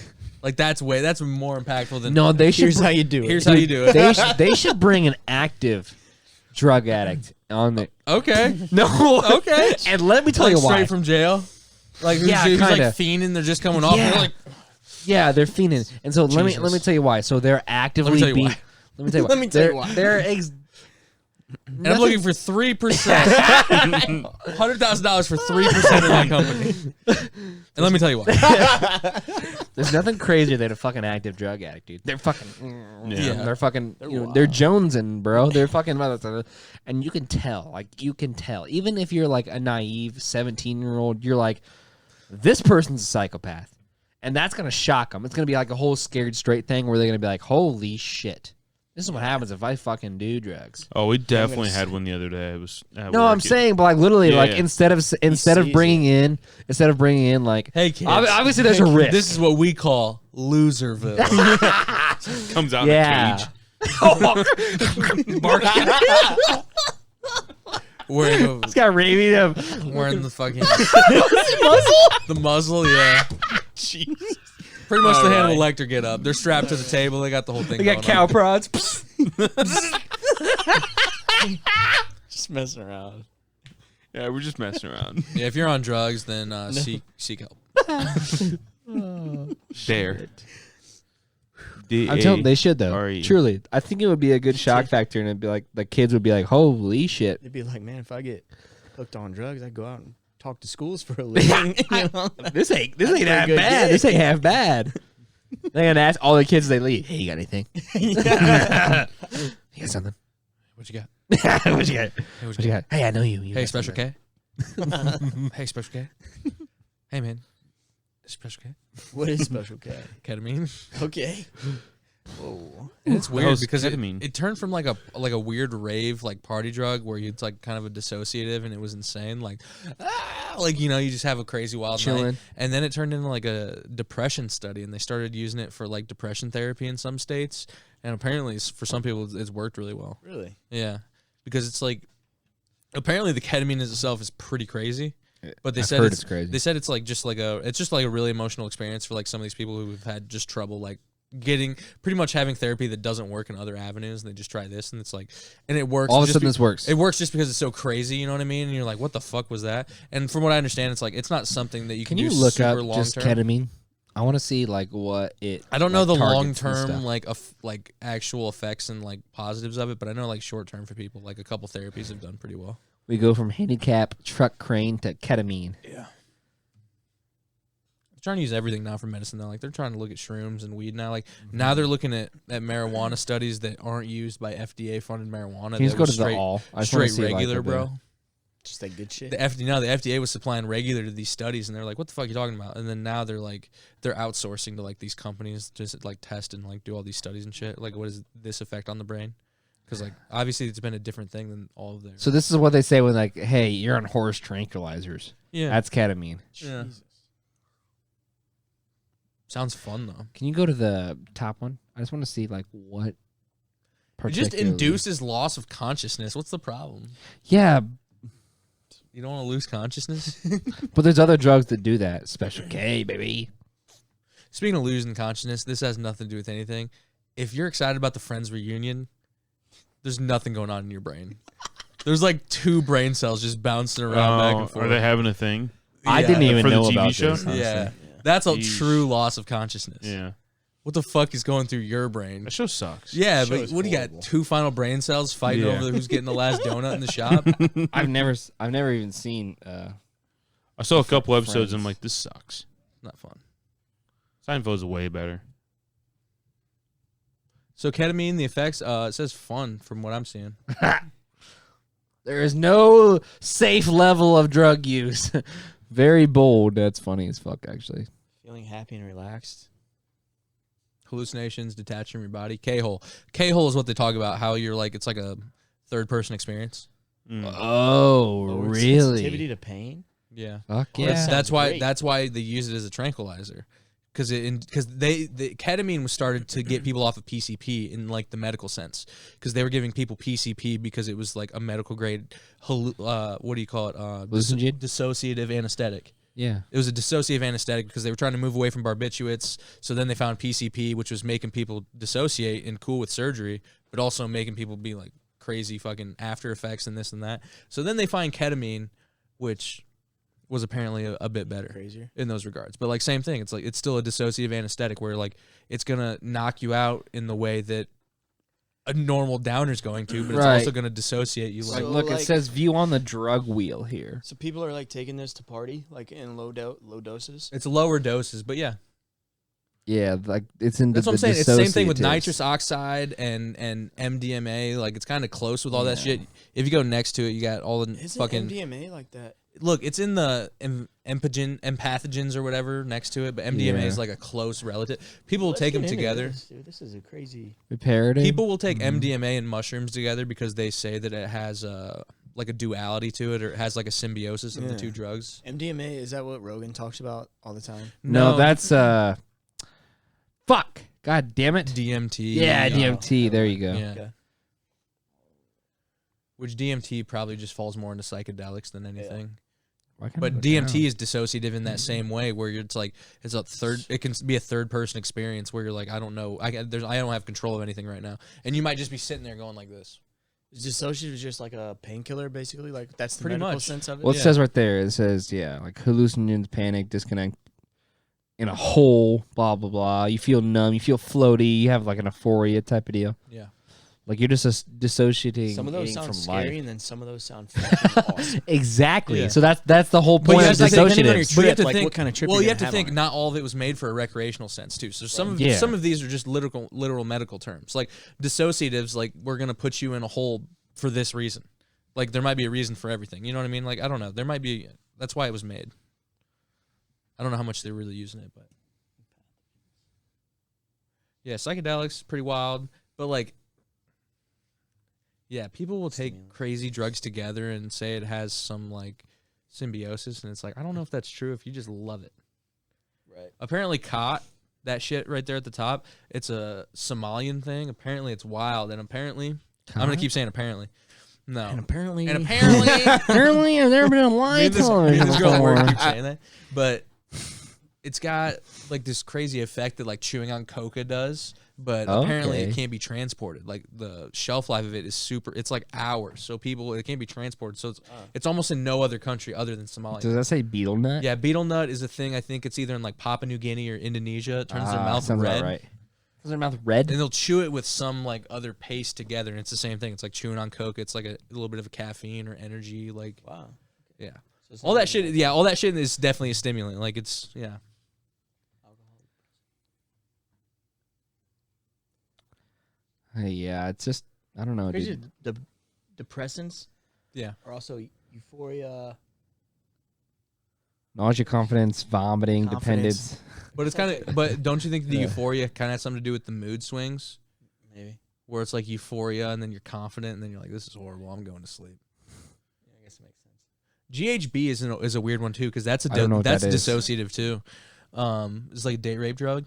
S2: Like that's more impactful than
S1: No, they should.
S3: Here's how you do it.
S2: Here's how you do it.
S1: They should bring an active drug addict on the.
S2: Okay.
S1: No.
S2: Okay.
S1: And let me tell
S2: Like
S1: you why.
S2: straight from jail. Like who's,
S1: Yeah,
S2: who's like
S1: kinda.
S2: fiending, they're just coming off.
S1: Yeah.
S2: And you're like,
S1: Yeah, they're fiending, and so let me
S2: Jesus.
S1: tell you why. So they're actively
S2: tell you
S1: being.
S2: why.
S1: Let me tell you why.
S3: Let me tell you why.
S1: They're
S2: and I'm looking for 3%. $100,000 for 3% of my company. And let me tell you why.
S1: There's nothing crazier than a fucking active drug addict, dude. They're fucking.
S2: Yeah.
S1: They're fucking.
S3: They're
S1: They're
S3: wild.
S1: jonesing, bro. They're fucking. And you can tell, you can tell, even if you're like a naive 17-year-old, you're like, this person's a psychopath, and that's gonna shock them. It's gonna be like a whole scared straight thing where they're gonna be like, holy shit. This is what happens if I fucking do drugs.
S4: Oh, we definitely had one the other day. It was at
S1: No,
S4: work.
S1: I'm saying, but like literally,
S4: Yeah,
S1: like
S4: yeah.
S1: instead of
S3: sees
S1: bringing in like,
S2: Hey, kids.
S1: obviously there's a risk.
S2: This is what we call Loserville.
S4: comes out
S1: Yeah.
S4: in a cage.
S2: wearing
S1: It's got raving him.
S2: wearing the fucking the muzzle, yeah.
S4: Jeez.
S2: Pretty much the
S4: All
S2: Hannibal
S4: right.
S2: Lecter get up. They're strapped to the table. They got the whole thing.
S1: They got
S2: going
S1: cow
S2: on.
S1: prods.
S3: Just messing around.
S4: Yeah, we're just messing around.
S2: Yeah, if you're on drugs, then seek help.
S4: There.
S1: I'm telling they should though.
S4: R-E.
S1: Truly, I think it would be a good shock factor, and it'd be like the kids would be like, "Holy shit!"
S3: They'd be like, man, if I get hooked on drugs, I'd go out and talk to schools for a living. You know?
S1: This ain't
S3: That's a
S1: half
S3: good
S1: bad.
S3: gig.
S1: This ain't half bad. They're gonna ask all the kids they leave. Hey, you got anything? You got something?
S2: What you got?
S1: What you got?
S2: Hey,
S1: What you got? Hey, I know you.
S2: Hey,
S1: got
S2: Special
S1: something.
S2: K. Hey, Special K. Hey, man. Special K.
S3: What is Special K?
S2: Ketamine.
S3: Okay.
S2: And it's
S4: The
S2: weird
S4: hell's
S2: because
S4: ketamine?
S2: it turned from like a weird rave like party drug where it's like kind of a dissociative and it was insane like you just have a crazy wild night,
S1: Chilling.
S2: and then it turned into like a depression study and they started using it for like depression therapy in some states, and apparently for some people it's worked really well.
S3: Really?
S2: Yeah, because it's like apparently the ketamine itself is pretty crazy. But they
S1: I've
S2: said
S1: heard it's crazy.
S2: They said it's just like a really emotional experience for like some of these people who've had just trouble like getting pretty much having therapy that doesn't work in other avenues, and they just try this, and it's like, and it works.
S1: All of a
S2: just
S1: sudden, this works.
S2: It works just because it's so crazy, you know what I mean? And you're like, what the fuck was that? And from what I understand, it's like it's not something that you can
S1: Can you
S2: do
S1: look
S2: super
S1: up
S2: long
S1: just
S2: term.
S1: ketamine? I want to see like what it.
S2: I don't know the
S1: targets
S2: long
S1: and
S2: term
S1: stuff.
S2: like actual effects and like positives of it, but I know like short term for people, like a couple therapies have done pretty well.
S1: We go from handicap truck crane to ketamine.
S2: Yeah. Trying to use everything now for medicine though. Like they're trying to look at shrooms and weed now. Like now they're looking at marijuana studies that aren't used by FDA funded marijuana.
S1: Can you just
S2: that
S1: go
S2: was
S1: to
S2: straight,
S1: the all? I just wanna
S2: straight
S1: see, like,
S2: regular,
S1: what the-
S2: bro.
S3: Just like good shit.
S2: The FDA was supplying regular to these studies, and they're like, "What the fuck are you talking about?" And then now they're outsourcing to like these companies just like test and like do all these studies and shit. Like, what is this effect on the brain? Because like obviously it's been a different thing than all of their.
S1: So this is what they say when like, hey, you're on horse tranquilizers.
S2: yeah,
S1: That's ketamine.
S2: yeah.
S3: Jesus.
S2: Sounds fun though.
S1: Can you go to the top one? I just want to see like what.
S2: It just
S1: particularly-
S2: induces loss of consciousness. What's the problem?
S1: Yeah,
S2: You don't want to lose consciousness.
S1: but there's other drugs that do that. Special K, baby.
S2: Speaking of losing consciousness, this has nothing to do with anything. If you're excited about the Friends reunion, there's nothing going on in your brain. There's like 2 brain cells just bouncing around back and forth.
S4: Are they having a thing?
S1: I
S2: Yeah.
S1: didn't even
S4: For the
S1: know
S4: TV
S1: about
S4: show?
S1: this. honestly.
S2: Yeah. That's a
S4: Yeesh.
S2: true loss of consciousness.
S4: Yeah.
S2: What the fuck is going through your brain?
S4: That show sucks.
S2: Yeah,
S3: Show
S2: but
S3: is
S2: what do you
S3: horrible.
S2: got? 2 final brain cells fighting
S4: Yeah.
S2: over who's getting the last donut in the shop?
S1: I've never even seen.
S4: I saw a couple episodes and I'm
S1: Friends.
S4: like, this sucks.
S2: Not fun.
S4: Seinfeld's way better.
S2: So ketamine, the effects, it says fun from what I'm seeing.
S1: There is no safe level of drug use. Very bold. That's funny as fuck, actually.
S3: Feeling happy and relaxed.
S2: Hallucinations, detached from your body. K-hole. K-hole is what they talk about, how you're like, it's like a third-person experience.
S4: Mm.
S1: Oh,
S3: Lowered
S1: really?
S3: Sensitivity to pain.
S2: Yeah.
S1: Fuck
S3: Oh,
S1: yeah.
S3: that sounds
S2: That's why
S3: great.
S2: that's why they use it as a tranquilizer. Because the ketamine was started to get people off of PCP in like the medical sense, because they were giving people PCP because it was like a medical grade what do you call it
S1: Hallucinogen?
S2: dissociative anesthetic.
S1: Yeah.
S2: It was a dissociative anesthetic because they were trying to move away from barbiturates. So then they found PCP, which was making people dissociate and cool with surgery, but also making people be like crazy fucking after effects and this and that. So then they find ketamine, which was apparently a bit better
S3: Crazier.
S2: in those regards. But like same thing, it's like it's still a dissociative anesthetic where like it's gonna knock you out in the way that a normal downer's going to, but it's
S1: Right.
S2: also gonna dissociate you.
S1: Like,
S3: So,
S1: look, it
S3: like-
S1: says view on the drug wheel here.
S3: So people are like taking this to party, like in low doses.
S2: It's lower doses, but yeah,
S1: Yeah, like it's in
S2: that's
S1: the
S2: what I'm saying. It's the same thing with
S1: dissociatives.
S2: nitrous oxide and MDMA. Like it's kind of close with all that shit. If you go next to it, you got all the
S3: Isn't
S2: fucking
S3: MDMA like that?
S2: look. It's in the empathogens or whatever next to it, but MDMA is
S1: Yeah.
S2: like a close relative. People will
S3: Let's
S2: take
S3: get
S2: them
S3: into
S2: together.
S3: This, dude. This is a crazy.
S1: Reparative.
S2: People will take
S1: Mhm.
S2: MDMA and mushrooms together because they say that it has like a duality to it, or it has like a symbiosis of the
S3: Yeah.
S2: 2 drugs.
S3: MDMA, is that what Rogan talks about all the time?
S1: No, that's fuck. God damn it.
S2: DMT.
S1: Yeah,
S3: no.
S1: DMT. There you go.
S2: Yeah.
S3: Okay.
S2: Which DMT probably just falls more into psychedelics than anything.
S1: Why can't I
S2: But
S1: look
S2: DMT
S1: down?
S2: is dissociative in that same way, where it's like it's a third. It can be a third-person experience where you're like, I don't know, I don't have control of anything right now, and you might just be sitting there going like this.
S3: Is dissociative just like a painkiller, basically? Like that's the
S2: Pretty
S3: medical
S2: much.
S3: sense of it.
S1: Well, it
S2: Yeah.
S1: says right there. It says, yeah, like hallucinations, panic, disconnect, in a hole, blah blah blah. You feel numb, you feel floaty, you have like an euphoria type of deal.
S2: Yeah.
S1: Like you're just dissociating.
S3: Some of those
S1: from
S3: sound scary,
S1: life.
S3: and then some of those sound fucking awesome.
S1: Exactly.
S2: Yeah.
S1: So that's the whole
S2: But
S1: point
S2: you
S1: of
S2: have to think-
S3: depending on your
S1: dissociatives.
S2: But you have to
S3: like,
S2: think
S3: what kind of trip
S2: Well,
S3: you're
S2: you have
S3: gonna
S2: to
S3: have
S2: think
S3: on it.
S2: not all of it was made for a recreational sense too. So some
S1: Yeah.
S2: of these are just literal medical terms. Like dissociatives, like we're gonna put you in a hole for this reason. Like there might be a reason for everything. You know what I mean? Like I don't know. There might be. That's why it was made. I don't know how much they're really using it, but Yeah, psychedelics pretty wild, but like, yeah, people will take crazy drugs together and say it has some like symbiosis, and it's like I don't know if that's true. If you just love it,
S3: Right.
S2: apparently, khat, that shit right there at the top, it's a Somalian thing. Apparently, it's wild, and apparently, I'm gonna keep saying apparently. No,
S3: And apparently,
S1: Apparently, I've never been on live
S2: this
S1: television
S2: girl at work
S1: before.
S2: keeps saying that, but it's got like this crazy effect that like chewing on coca does. But apparently
S1: Okay.
S2: it can't be transported. Like the shelf life of it is super. It's like hours. So it can't be transported. So it's almost in no other country other than Somalia.
S1: Does that say beetle nut?
S2: Yeah, beetle nut is a thing. I think it's either in like Papua New Guinea or Indonesia. It turns their mouth
S1: sounds
S2: red.
S1: about right. Is their mouth red?
S2: And they'll chew it with some like other paste together, and it's the same thing. It's like chewing on coke. It's like a little bit of a caffeine or energy. Like
S3: wow.
S2: yeah,
S3: So it's
S2: all
S3: not
S2: that shit. Yeah, all that shit is definitely a stimulant. Like it's yeah.
S1: Yeah, it's just I don't know,
S3: Crazy,
S1: dude.
S3: the depressants
S2: Yeah.
S3: are also euphoria.
S1: Nausea, confidence, vomiting,
S3: Confidence.
S1: dependence.
S2: But it's kind of. But don't you think the
S1: Yeah.
S2: euphoria kind of has something to do with the mood swings,
S3: Maybe.
S2: where it's like euphoria and then you're confident and then you're like, this is horrible. I'm going to sleep.
S3: Yeah, I guess it makes sense.
S2: GHB is a weird one too because that's
S1: I don't know what
S2: that's
S1: that is.
S2: dissociative too. It's like a date rape drug.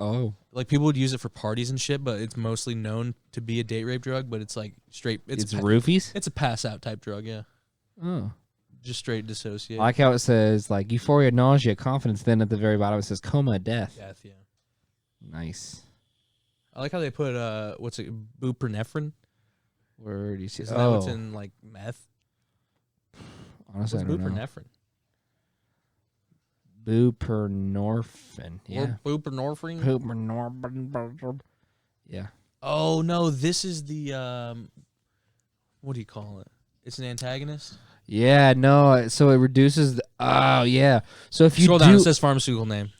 S1: Oh,
S2: Like people would use it for parties and shit, but it's mostly known to be a date rape drug. But it's like straight.
S1: it's
S2: a
S1: roofies.
S2: It's a pass out type drug. Yeah,
S1: Oh,
S2: just straight dissociate.
S1: I like how it says like euphoria, nausea, confidence. Then at the very bottom it says coma, death.
S2: Death. Yeah.
S1: Nice.
S2: I like how they put what's it, buprenorphine?
S1: Where do you see?
S2: Isn't that what's in like meth?
S1: Honestly,
S2: What's
S1: I don't know.
S2: buprenorphine?
S1: Buprenorphine. Yeah.
S2: Buprenorphine.
S1: Buprenorphine. Yeah.
S2: Oh no, this is the what do you call it? It's an antagonist.
S1: Yeah. No. So it reduces. Oh yeah. So if you
S2: Scroll
S1: do,
S2: down, it says pharmaceutical name.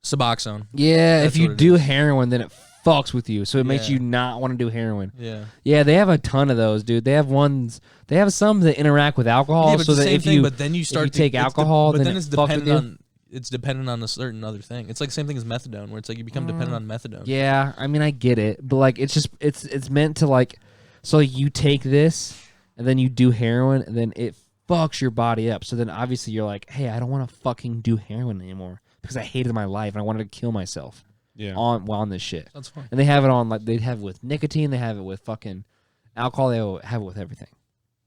S2: Suboxone.
S1: yeah,
S2: That's
S1: if you
S2: what it
S1: do
S2: is.
S1: heroin, then it fucks with you. So it makes
S2: Yeah.
S1: you not want to do heroin.
S2: Yeah.
S1: Yeah, they have a ton of those, dude. They have ones. They have some that interact with alcohol,
S2: Yeah, but
S1: so
S2: it's the
S1: that
S2: same
S1: if
S2: thing.
S1: you
S2: But then you start to
S1: take
S2: it's
S1: alcohol,
S2: but
S1: then
S2: then
S1: it
S2: it's
S1: fucks with
S2: dependent
S1: you?
S2: on. It's dependent on a certain other thing. It's like the same thing as methadone, where it's like you become dependent on methadone.
S1: yeah, I mean I get it, but like it's just it's meant to like, so you take this and then you do heroin and then it fucks your body up. So then obviously you're like, hey, I don't want to fucking do heroin anymore because I hated my life and I wanted to kill myself
S4: Yeah.
S1: on this shit.
S2: That's fine.
S1: And they have it on like they have it with nicotine, they have it with fucking alcohol, they have it with everything.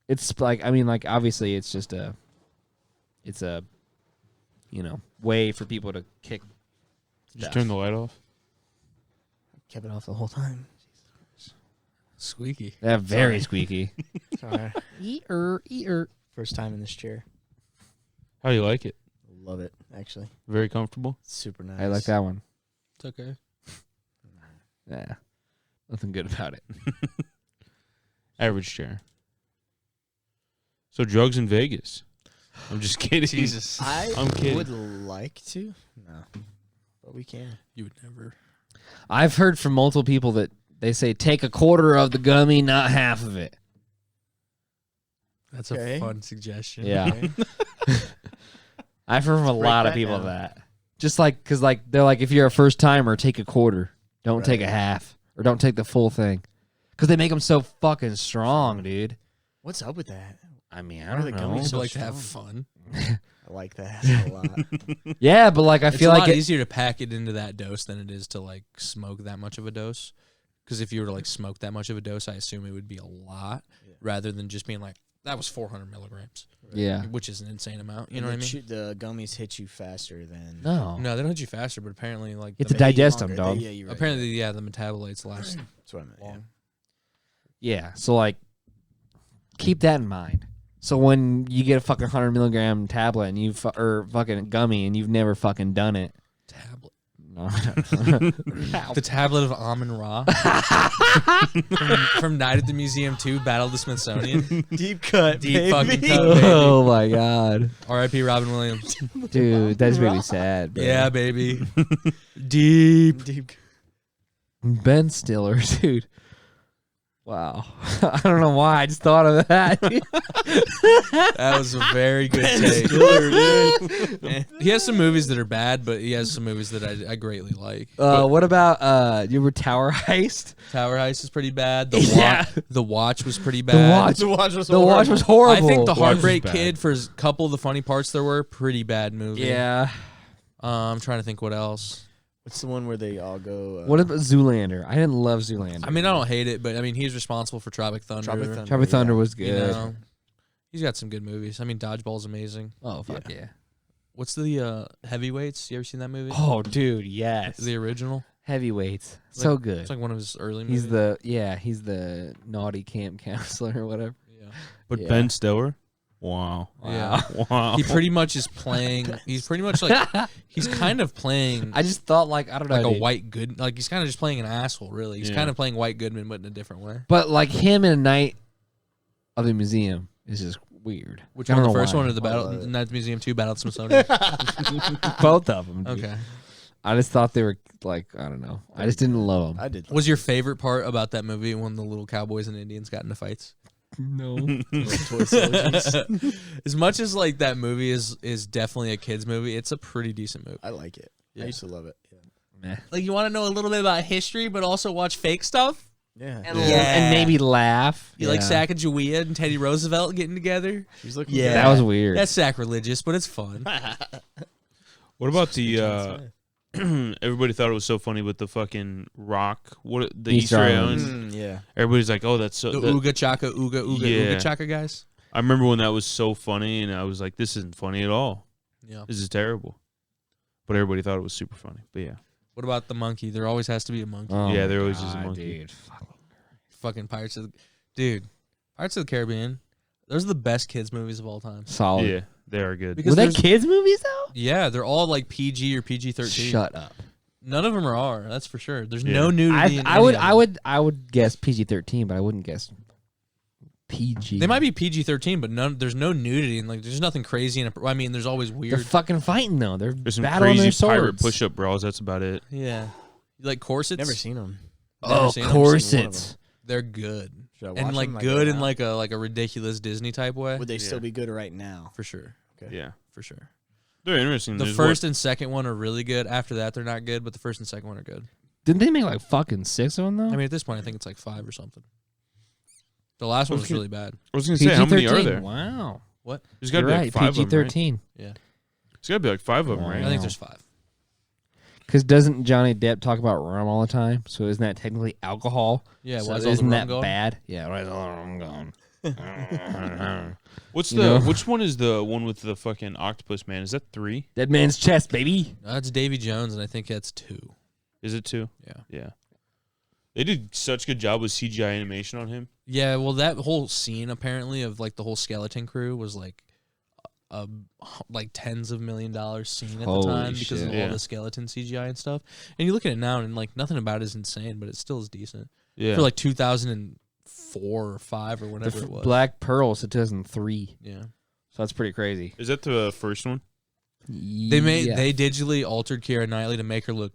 S1: It's like I mean like obviously it's just it's a way for people to kick.
S4: Just
S1: stuff.
S4: turn the light off.
S3: Kept it off the whole time.
S2: Squeaky.
S1: Yeah, very squeaky.
S3: Sorry.
S1: Eater.
S3: First time in this chair.
S4: How do you like it?
S3: Love it, actually.
S4: Very comfortable.
S3: Super nice.
S1: I like that one.
S2: It's okay.
S1: Yeah, nothing good about it.
S4: Average chair. So drugs in Vegas. I'm just kidding.
S2: Jesus.
S4: I'm kidding.
S3: would like to. No. But we can.
S2: You would never.
S1: I've heard from multiple people that they say take a quarter of the gummy, not half of it.
S2: That's
S3: Okay.
S2: a fun suggestion.
S1: Yeah.
S3: Okay.
S1: I've heard from a
S3: break
S1: lot of
S3: that
S1: people
S3: down.
S1: that. Just like, because like they're like, if you're a first timer, take a quarter. Don't take a
S3: Right.
S1: half. Or don't take the full thing. Because they make them so fucking strong, dude.
S3: What's up with that?
S1: I mean,
S3: Why
S1: I
S3: are
S1: don't
S3: the
S1: know.
S3: gummies
S2: People
S3: so
S2: like to have
S3: strong?
S2: fun.
S3: I like that a lot.
S1: Yeah, but like I
S2: It's
S1: feel
S2: a
S1: like
S2: lot
S1: it,
S2: easier to pack it into that dose than it is to like smoke that much of a dose. Because if you were to like smoke that much of a dose, I assume it would be a lot rather than just being like that was 400 milligrams,
S1: yeah.
S2: which is an insane amount. You
S3: And
S2: know what I mean?
S3: The gummies hit you faster than.
S1: No.
S2: No, they don't hit you faster, but apparently like
S1: You have
S2: the
S1: to
S3: They hit you
S1: digest 'em,
S3: longer.
S1: dog.
S3: Yeah, you're right.
S2: apparently yeah the metabolites last
S3: That's what I meant. Yeah.
S2: long.
S1: Yeah, so like, keep that in mind. So when you get a fucking 100 milligram tablet and or fucking gummy and you've never fucking done it,
S2: Tablet.
S1: no,
S2: The tablet of Amun Ra from Night at the Museum 2, Battle of the Smithsonian.
S3: Deep cut.
S2: Deep
S3: baby.
S2: fucking cut, baby.
S1: oh my god,
S2: R.I.P. Robin Williams.
S1: dude, that's really sad. Bro.
S2: Yeah, baby. Deep.
S3: Deep.
S1: Ben Stiller, dude. Wow. I don't know why. I just thought of that.
S2: That was a very good take. He has some movies that are bad, but he has some movies that I greatly like.
S1: What about you were Tower Heist?
S2: Tower Heist is pretty bad. The
S1: Yeah.
S2: The Watch was pretty bad.
S3: The watch was
S1: The Watch was horrible.
S2: I think The
S4: Watch was
S2: Heartbreak
S4: bad.
S2: Kid, for a couple of the funny parts there were, pretty bad movie.
S1: Yeah.
S2: I'm trying to think what else.
S3: What's the one where they all go?
S1: What about Zoolander? I didn't love Zoolander.
S2: I mean, I don't hate it, but I mean, he's responsible for Tropic Thunder.
S1: Tropic Thunder was
S2: You
S1: good.
S2: know, he's got some good movies. I mean, Dodgeball's amazing.
S1: Oh fuck yeah.
S2: What's the Heavyweights? You ever seen that movie?
S1: Oh dude, yes.
S2: The original.
S1: Heavyweights.
S2: It's
S1: So
S2: like-
S1: good.
S2: It's like one of his early movies.
S1: He's the naughty camp counselor or whatever.
S2: Yeah.
S4: But
S1: Yeah.
S4: Ben Stiller, wow,
S2: Yeah.
S4: wow.
S2: He pretty much is playing. He's pretty much like he's kind of playing
S1: I just thought like I don't know,
S2: like a
S1: dude.
S2: white good. Like he's kind of just playing an asshole. Really, he's
S4: Yeah.
S2: kind of playing White Goodman, but in a different way.
S1: But like him in a night of the museum is just weird.
S2: Which
S1: I
S2: one?
S1: don't
S2: The
S1: know
S2: first
S1: why.
S2: one or the Battle? Night Museum 2, Battle at the Smithsonian.
S1: Both of them. Dude.
S2: Okay.
S1: I just thought they were like I don't know. I just didn't love them.
S3: I did.
S2: Was your favorite part about that movie when the little cowboys and Indians got into fights?
S1: No.
S3: Toy soldiers.
S2: As much as like that movie is definitely a kids movie, it's a pretty decent movie.
S3: I like it.
S2: Yeah.
S3: I used to love it. Yeah.
S2: Like you want to know a little bit about history, but also watch fake stuff.
S3: Yeah.
S1: And maybe laugh.
S2: You like Sacagawea and Teddy Roosevelt getting together?
S3: She's looking.
S2: Yeah.
S1: That was weird.
S2: That's sacrilegious, but it's fun.
S4: What about the? Everybody thought it was so funny with the fucking rock. What the
S1: Easter
S4: Easter
S1: Island.
S4: Island?
S3: Yeah.
S4: Everybody's like, "Oh, that's so."
S2: The
S4: that-
S2: Ooga Chaka, Ooga
S4: Yeah.
S2: Chaka guys.
S4: I remember when that was so funny, and I was like, "This isn't funny at all.
S2: Yeah.
S4: This is terrible." But everybody thought it was super funny. But yeah,
S2: What about the monkey? There always has to be a monkey.
S1: Oh
S4: Yeah,
S1: my
S4: there was just a
S1: God,
S4: monkey.
S1: Dude. Fuck.
S2: Fucking Pirates of the Pirates of the Caribbean. Those are the best kids movies of all time.
S1: Solid.
S4: yeah, they are good.
S2: Because
S1: Were they
S2: there's-
S1: kids movies though?
S2: Yeah, they're all like PG or PG-13.
S1: Shut up.
S2: None of them are R. That's for sure. There's
S4: Yeah.
S2: no nudity.
S1: I would guess PG-13, but I wouldn't guess PG.
S2: They might be PG-13, but there's no nudity and like there's nothing crazy in it. I mean, there's always
S1: They're
S2: weird.
S1: fucking fighting though. They're
S4: There's some
S1: battling
S4: crazy
S1: their swords.
S4: pirate push-up brawls. That's about it.
S2: Yeah, you like corsets.
S3: Never seen them.
S1: Oh,
S2: Never seen them.
S1: corsets.
S2: They're good
S3: Should I watch
S2: and like
S3: them,
S2: good
S3: go
S2: in
S3: now?
S2: like a ridiculous Disney type way.
S3: Would they
S4: Yeah.
S3: still be good right now?
S2: For sure,
S3: Okay.
S4: Yeah,
S2: for sure.
S4: they're interesting.
S2: The
S4: There's
S2: first and second one are really good. After that, they're not good, but the first and second one are good.
S1: Didn't they make like fucking 6 of them though?
S2: I mean, at this point, I think it's like 5 or something. The last one was really bad.
S4: I was gonna say, how many are there?
S1: Wow.
S4: There's got to
S1: You're
S4: be
S1: right.
S4: like 5 of them, right?
S1: PG-13.
S2: Yeah,
S4: There's got to be like 5 of them,
S1: Wow.
S4: right?
S2: I think there's 5.
S1: Because doesn't Johnny Depp talk about rum all the time? So isn't that technically alcohol?
S2: Yeah,
S1: So
S2: why is all the
S1: isn't
S2: rum
S1: that
S2: going?
S1: bad? Yeah. Why is all the rum gone?
S4: What's
S1: You
S4: the
S1: know?
S4: which one is the one with the fucking octopus man? Is that 3?
S1: Dead man's chest, baby.
S2: That's Davy Jones, and I think that's 2.
S4: Is it 2?
S2: Yeah.
S4: Yeah. They did such a good job with CGI animation on him.
S2: Yeah, well, that whole scene apparently of like the whole skeleton crew was like like tens of $1 million scene at the
S1: Holy
S2: time because of
S1: shit.
S2: all
S4: Yeah.
S2: the skeleton CGI and stuff. And you look at it now, and like nothing about it is insane, but it still is decent
S4: Yeah.
S2: for like 2004 or 5 or
S1: The
S2: whatever it was.
S1: Black Pearl is 2003.
S2: Yeah,
S1: So that's pretty crazy.
S4: Is that the first one?
S2: they digitally altered Keira Knightley to make her look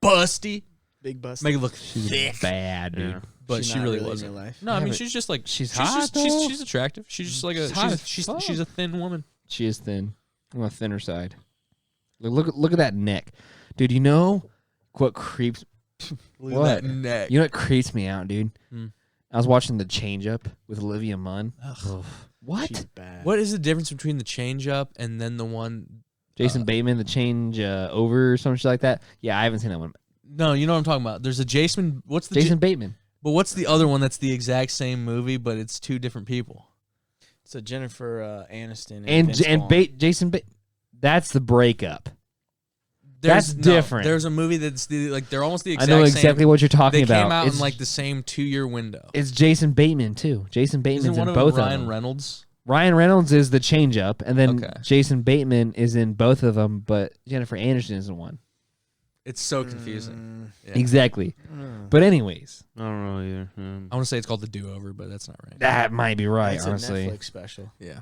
S2: busty,
S3: Big bust.
S2: make her look
S1: She's
S2: thick,
S1: bad, dude.
S4: Yeah.
S2: but
S3: She's
S2: she
S3: not
S2: really
S3: in
S2: wasn't.
S3: real life.
S2: No, I
S1: Yeah,
S2: mean
S1: but
S2: she's just like
S1: she's
S2: she's
S1: hot,
S2: just,
S1: though.
S2: she's attractive. She's just like a
S1: She's hot as
S2: she's
S1: fuck.
S2: she's a thin woman.
S1: She is thin. On the thinner side. Look at that neck. Dude, you know what creeps
S2: Look
S1: What?
S2: at that neck.
S1: you know what creeps me out, dude?
S2: Hmm.
S1: I was watching The Change Up with Olivia Munn.
S2: Ugh.
S1: What?
S3: She's bad.
S2: What is the difference between the change up and then the one?
S1: Jason Bateman, The Change Over or some shit like that? Yeah, I haven't seen that one.
S2: No, you know what I'm talking about. There's a Jason. What's the
S1: Jason Bateman.
S2: but what's the other one that's the exact same movie, but it's 2 different people?
S3: So Jennifer Aniston
S1: And
S3: Vince
S1: and
S3: Vaughn.
S1: Jason That's the breakup.
S2: There's,
S1: That's different.
S2: There's a movie that's they're almost the
S1: I
S2: exact
S1: know
S2: same.
S1: exactly what you're talking
S2: They
S1: about.
S2: came out
S1: it's,
S2: in like the same 2-year window.
S1: it's Jason Bateman too. Jason Bateman's
S2: Isn't one
S1: in
S2: of them
S1: both of
S2: Ryan
S1: them.
S2: Reynolds?
S1: Ryan Reynolds is the change up, and then
S2: Okay.
S1: Jason Bateman is in both of them, but Jennifer Aniston is in one.
S2: It's so confusing. Yeah.
S1: Exactly. But anyways,
S4: I don't know either.
S2: I want to say it's called The Do Over, but that's not right.
S1: that might be right,
S3: It's
S1: honestly.
S3: a Netflix special.
S2: Yeah.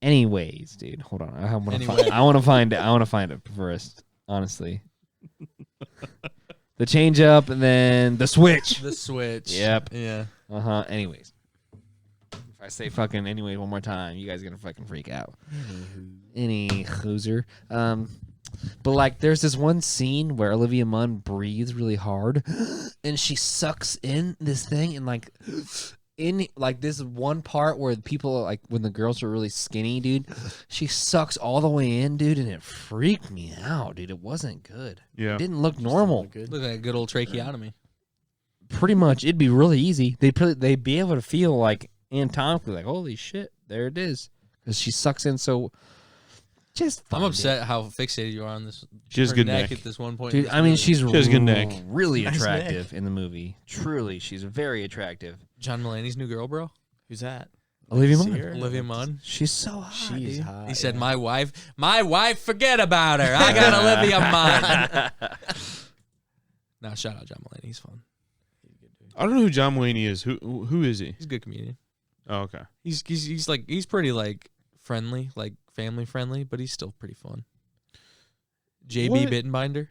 S1: Anyways, dude, hold on. I want to
S2: Anyway.
S1: find it first, honestly. The change up and then the switch.
S2: The switch.
S1: Yep.
S2: Yeah.
S1: Anyways. If I say fucking anyway one more time, you guys are gonna fucking freak out. Any hooser. But like there's this one scene where Olivia Munn breathes really hard and she sucks in this thing and like in like this one part where people like when the girls are really skinny, dude, she sucks all the way in, dude, and it freaked me out, dude. It wasn't good.
S4: Yeah.
S1: It didn't look normal.
S3: Good.
S2: Look like a good old tracheotomy.
S1: Pretty much it'd be really easy. They'd be able to feel like anatomically like holy shit, there it is. Because she sucks in so just
S2: I'm
S1: fucking
S2: upset how fixated you are on this.
S4: She has
S2: her
S4: good neck.
S2: at this one point.
S1: dude,
S2: in this
S1: I mean,
S2: movie.
S1: she's
S4: has good neck.
S1: really
S3: Nice
S1: attractive in the movie. Truly, she's very attractive.
S2: John Mulaney's new girl, bro.
S3: Who's that?
S1: Olivia
S3: See
S1: Munn.
S3: her?
S2: Olivia Munn.
S1: She's so hot.
S3: She's
S1: dude.
S3: hot.
S2: He said,
S3: yeah.
S2: my wife, forget about her. I got Olivia Munn. No, shout out John Mulaney. He's fun.
S4: I don't know who John Mulaney is. Who is he?
S2: He's a good comedian.
S4: Oh, okay.
S2: He's pretty like friendly, like family friendly, but he's still pretty fun. JB
S4: What?
S2: Bittenbinder.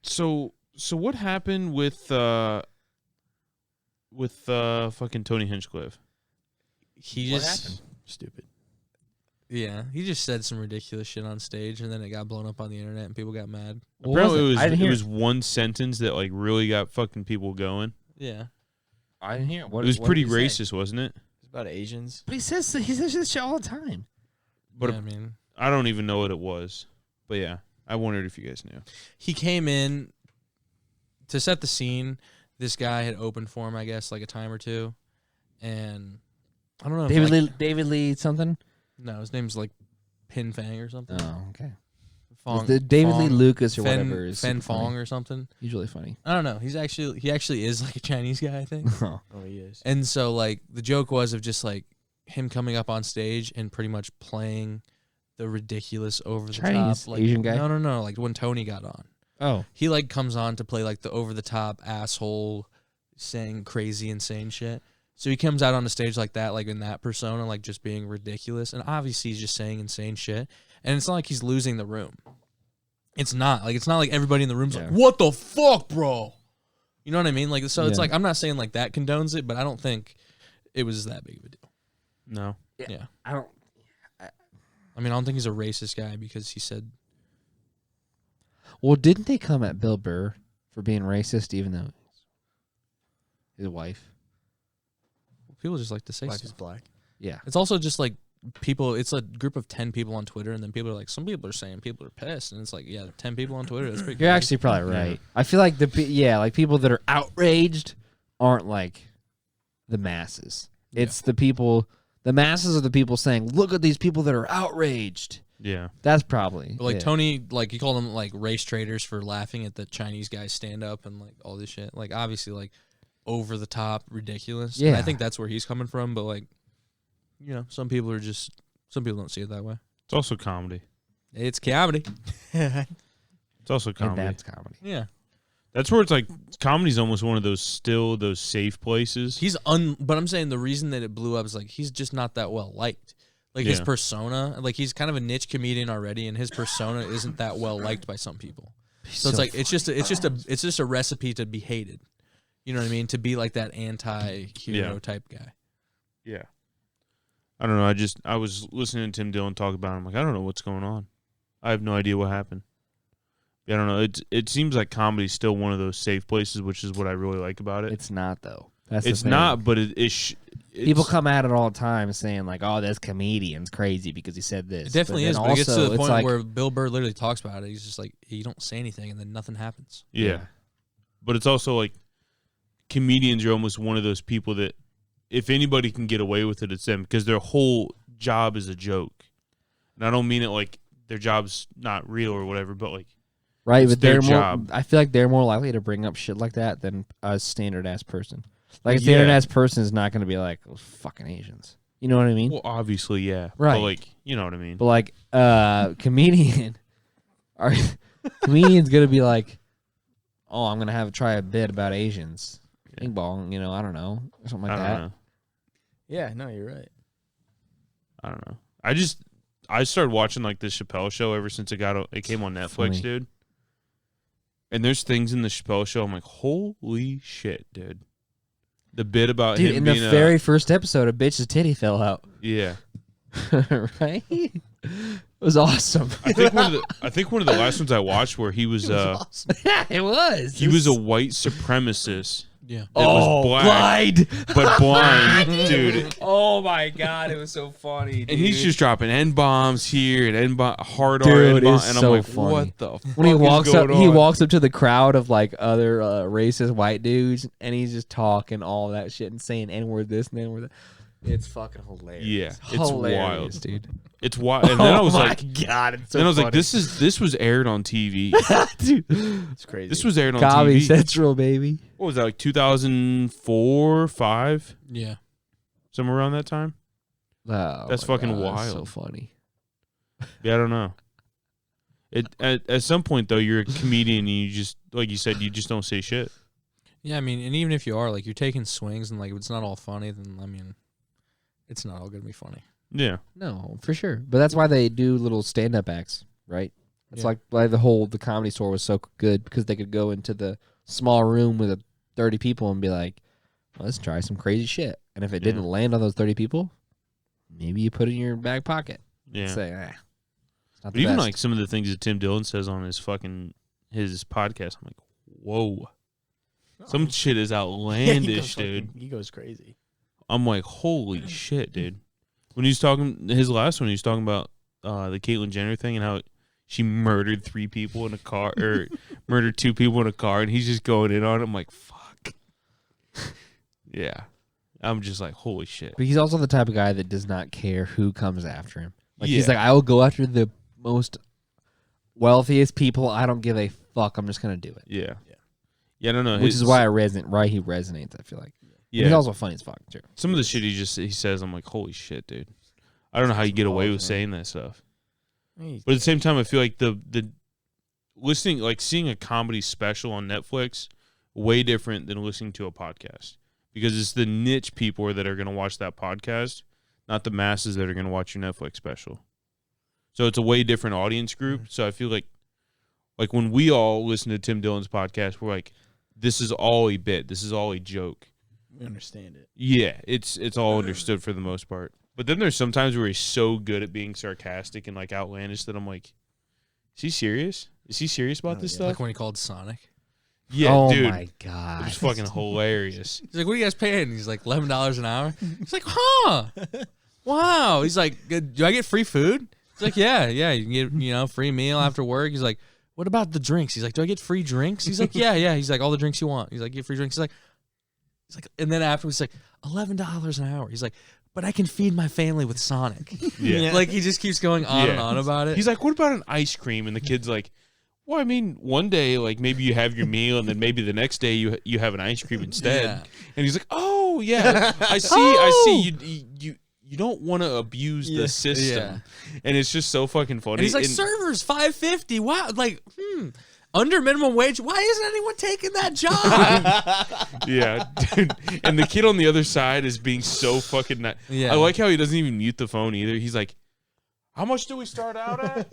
S4: So what happened with fucking Tony Hinchcliffe?
S2: He
S1: What
S2: just
S1: happened?
S3: Stupid.
S2: Yeah, he just said some ridiculous shit on stage, and then it got blown up on the internet, and people got mad.
S1: What
S4: Apparently,
S1: I didn't
S4: it
S1: hear.
S4: was one sentence that like really got fucking people going.
S2: Yeah,
S1: I didn't hear. What,
S4: It was
S1: what
S4: pretty
S1: did he say?
S4: racist, wasn't it?
S3: It's about Asians.
S1: But he says this shit all the time.
S4: But
S2: yeah, I mean,
S4: I don't even know what it was. But yeah, I wondered if you guys knew.
S2: he came in to set the scene. This guy had opened for him, I guess, like a time or two, and I don't know. If
S1: David Lee something.
S2: No, his name's like Pin Fang or something.
S1: Oh, okay.
S2: Fong,
S1: The David Lee
S2: Fong-
S1: Lucas or
S2: Fen,
S1: whatever is
S2: Fen
S1: super funny.
S2: Fong or something.
S1: He's really funny.
S2: I don't know. He actually is like a Chinese guy, I think.
S1: Oh.
S3: Oh, he is.
S2: And so like the joke was of just like him coming up on stage and pretty much playing the ridiculous over the
S1: Chinese,
S2: top like
S1: Asian guy?
S2: No, like when Tony got on.
S1: Oh.
S2: He like comes on to play like the over the top asshole saying crazy insane shit. So he comes out on the stage like that, like in that persona, like just being ridiculous. And obviously he's just saying insane shit. And it's not like he's losing the room. It's not like everybody in the room's
S1: Yeah.
S2: like, what the fuck, bro? You know what I mean? Like, so it's
S1: Yeah.
S2: like, I'm not saying like that condones it, but I don't think it was that big of a deal.
S4: No.
S2: Yeah.
S1: I don't.
S2: I mean, I don't think he's a racist guy because he said,
S1: Well, didn't they come at Bill Burr for being racist, even though his wife?
S2: people just like to say
S3: Black
S2: stuff.
S3: is black.
S1: Yeah.
S2: It's also just like people, it's a group of 10 people on Twitter, and then people are like, some people are saying people are pissed. And it's like, yeah, 10 people on Twitter, that's pretty
S1: You're
S2: crazy.
S1: actually probably
S4: Yeah.
S1: right. I feel like like people that are outraged aren't like the masses. It's the people. The masses are the people saying, "Look at these people that are outraged."
S4: Yeah.
S1: That's probably
S2: But like
S1: it.
S2: Tony, like he called them like race traitors for laughing at the Chinese guys stand up and like all this shit. Like obviously like over the top ridiculous. And
S1: Yeah.
S2: I think that's where he's coming from. But like, you know, some people don't see it that way.
S4: It's also comedy.
S2: It's comedy.
S4: It's also
S1: And
S4: comedy.
S1: that's comedy.
S2: Yeah.
S4: That's where it's like comedy's almost one of those safe places.
S2: But I'm saying the reason that it blew up is like he's just not that well liked. Like his
S4: Yeah.
S2: persona, like he's kind of a niche comedian already, and his persona isn't that well liked by some people. So it's like it's just a recipe to be hated. You know what I mean? To be like that anti-hero
S4: Yeah.
S2: type guy.
S4: Yeah. I don't know. I was listening to Tim Dillon talk about it. I'm like, I don't know what's going on. I have no idea what happened. I don't know. It seems like comedy's still one of those safe places, which is what I really like about it.
S1: It's not though. That's the
S4: It's
S1: thing.
S4: not, but
S1: People come at it all the time saying like, "Oh, this comedian's crazy because he said this."
S2: It definitely
S1: then
S2: is, but it gets to
S1: also,
S2: the
S1: it's
S2: point
S1: like,
S2: where Bill Burr literally talks about it. He's just like, you don't say anything, and then nothing happens.
S4: Yeah. But it's also like comedians are almost one of those people that if anybody can get away with it, it's them because their whole job is a joke. And I don't mean it like their job's not real or whatever, but like
S1: right,
S4: it's
S1: but
S4: their
S1: they're more.
S4: job.
S1: I feel like they're more likely to bring up shit like that than a standard ass person. Like a standard ass person is not going to be like, "Oh, fucking Asians." You know what I mean?
S4: well, obviously, yeah.
S1: Right.
S4: But like, you know what I mean?
S1: But like, comedian, are comedian's gonna be like, "Oh, I'm gonna try a bit about Asians."
S4: Yeah.
S1: Bing bong, you know, I don't know, or something
S4: I
S1: like
S4: don't
S1: that.
S4: know.
S3: Yeah, no, you're right.
S4: I don't know. I started watching like the Chappelle show ever since it came on Netflix,
S1: Funny.
S4: dude. And there's things in the Chappelle Show. I'm like, holy shit, dude. The bit about
S1: Dude,
S4: him
S1: in
S4: being
S1: the very first episode, a bitch's titty fell out.
S4: yeah.
S1: Right? It was awesome.
S4: I think one of the last ones I watched where he was
S3: Awesome.
S1: Yeah, it was.
S4: he was a white supremacist.
S2: Yeah.
S4: That was black,
S1: blind.
S4: but blind, dude.
S1: Oh my god, it was so funny, dude.
S4: And he's just dropping N-bombs here and N-bomb hard
S1: Dude,
S4: R N-bomb,
S1: it's
S4: and
S1: so
S4: I'm like,
S1: funny.
S4: what the fuck
S1: when he
S4: is
S1: walks up,
S4: going
S1: he
S4: on?
S1: walks up to the crowd of like other racist white dudes, and he's just talking all that shit and saying N-word this and N-word that. It's fucking hilarious.
S4: Yeah, it's
S1: hilarious,
S4: wild.
S1: dude.
S4: It's wild. And then I was
S1: oh my
S4: like,
S1: god, it's so
S4: then I was like,
S1: funny.
S4: this was aired on TV.
S1: dude.
S3: It's crazy.
S4: This was aired on
S1: Comedy
S4: TV.
S1: Central, baby.
S4: What was that, like 2004, 5?
S2: Yeah.
S4: Somewhere around that time?
S1: Oh,
S4: That's
S1: my
S4: fucking
S1: God, that's
S4: wild.
S1: So funny.
S4: Yeah, I don't know. At some point though, you're a comedian and you just, like you said, you just don't say shit.
S2: Yeah, I mean, and even if you are, like, you're taking swings and, like, if it's not all funny, then, I mean, it's not all going to be funny.
S4: Yeah.
S1: No, for sure. But that's why they do little stand-up acts, right? It's
S2: Yeah.
S1: like why the Comedy Store was so good because they could go into the small room with 30 people and be like, well, let's try some crazy shit. And if it didn't land on those 30 people, maybe you put it in your back pocket.
S4: Yeah.
S1: Say, it's not
S4: But
S1: the
S4: even
S1: best.
S4: like some of the things that Tim Dillon says on his podcast, I'm like, whoa. Some shit is outlandish, dude.
S3: He goes crazy.
S4: I'm like, holy shit, dude. When he was talking, his last one, he was talking about the Caitlyn Jenner thing and how she murdered 3 people in a car, or murdered 2 people in a car, and he's just going in on it. I'm like, fuck. Yeah. I'm just like, holy shit.
S1: But he's also the type of guy that does not care who comes after him. Like he's
S4: Yeah.
S1: like, I will go after the most wealthiest people. I don't give a fuck. I'm just gonna do it.
S4: Yeah. Yeah, I don't know.
S1: Which is why why he resonates. I feel like.
S4: Yeah.
S1: He's also funny as fuck too.
S4: Some of the shit he says, I'm like, holy shit, dude. I don't know how you get away with saying that stuff. But at the same time, I feel like the listening, like seeing a comedy special on Netflix, way different than listening to a podcast, because it's the niche people that are going to watch that podcast, not the masses that are going to watch your Netflix special. So it's a way different audience group. So I feel like when we all listen to Tim Dillon's podcast, we're like, this is all a bit. This is all a joke.
S3: We understand it.
S4: Yeah, it's all understood for the most part. But then there's sometimes where he's so good at being sarcastic and like outlandish that I'm like, is he serious? Is he serious about this
S2: Like
S4: stuff?
S2: when he called Sonic.
S4: Yeah,
S1: oh
S4: dude.
S1: my
S4: It
S1: god.
S4: was fucking hilarious.
S2: He's like, what are you guys paying? He's like, $11 an hour. He's like, huh? Wow. He's like, do I get free food? He's like, yeah. You can get, free meal after work. He's like, what about the drinks? He's like, do I get free drinks? He's like, yeah. He's like, all the drinks you want. He's like, get free drinks. He's like, and then afterwards, he's like, $11 an hour. He's like, but I can feed my family with Sonic.
S4: Yeah.
S2: Like, he just keeps going on and on about it.
S4: He's like, what about an ice cream? And the kid's like, well, I mean, one day, like maybe you have your meal, and then maybe the next day you have an ice cream instead.
S2: Yeah.
S4: And he's like, oh yeah, I see. You don't want to abuse the system, and it's just so fucking funny.
S2: And he's like, servers, $5.50. Wow, like, under minimum wage. Why isn't anyone taking that job?
S4: Yeah, dude. And the kid on the other side is being so fucking nice.
S2: Yeah.
S4: I like how he doesn't even mute the phone either. He's like, how much do we start out at?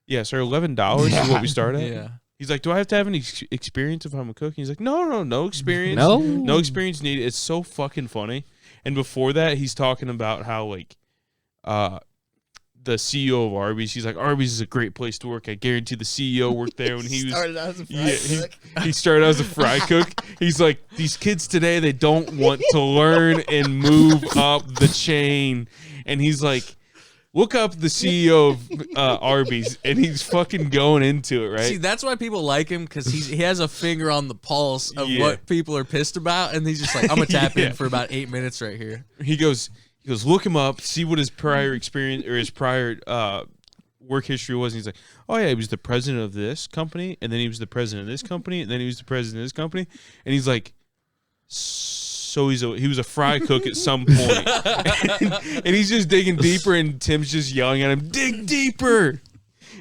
S4: Yeah, sir, $11 is what we start at.
S2: Yeah.
S4: He's like, do I have to have any experience if I'm a cook? He's like, no experience.
S1: No
S4: experience needed. It's so fucking funny. And before that, he's talking about how, like, the CEO of Arby's, he's like, Arby's is a great place to work. I guarantee the CEO worked there when he was...
S3: started out as a fry cook.
S4: He started out as a fry cook. He's like, these kids today, they don't want to learn and move up the chain. And he's like, look up the CEO of Arby's, and he's fucking going into it, right?
S2: See, that's why people like him, because he has a finger on the pulse of what people are pissed about, and he's just like, I'm gonna tap in for about 8 minutes right here.
S4: He goes, look him up, see what his prior experience or his prior work history was. And he's like, oh yeah, he was the president of this company, and then he was the president of this company, and then he was the president of this company, and he's like, so he was a fry cook at some point. and he's just digging deeper, and Tim's just yelling at him, dig deeper.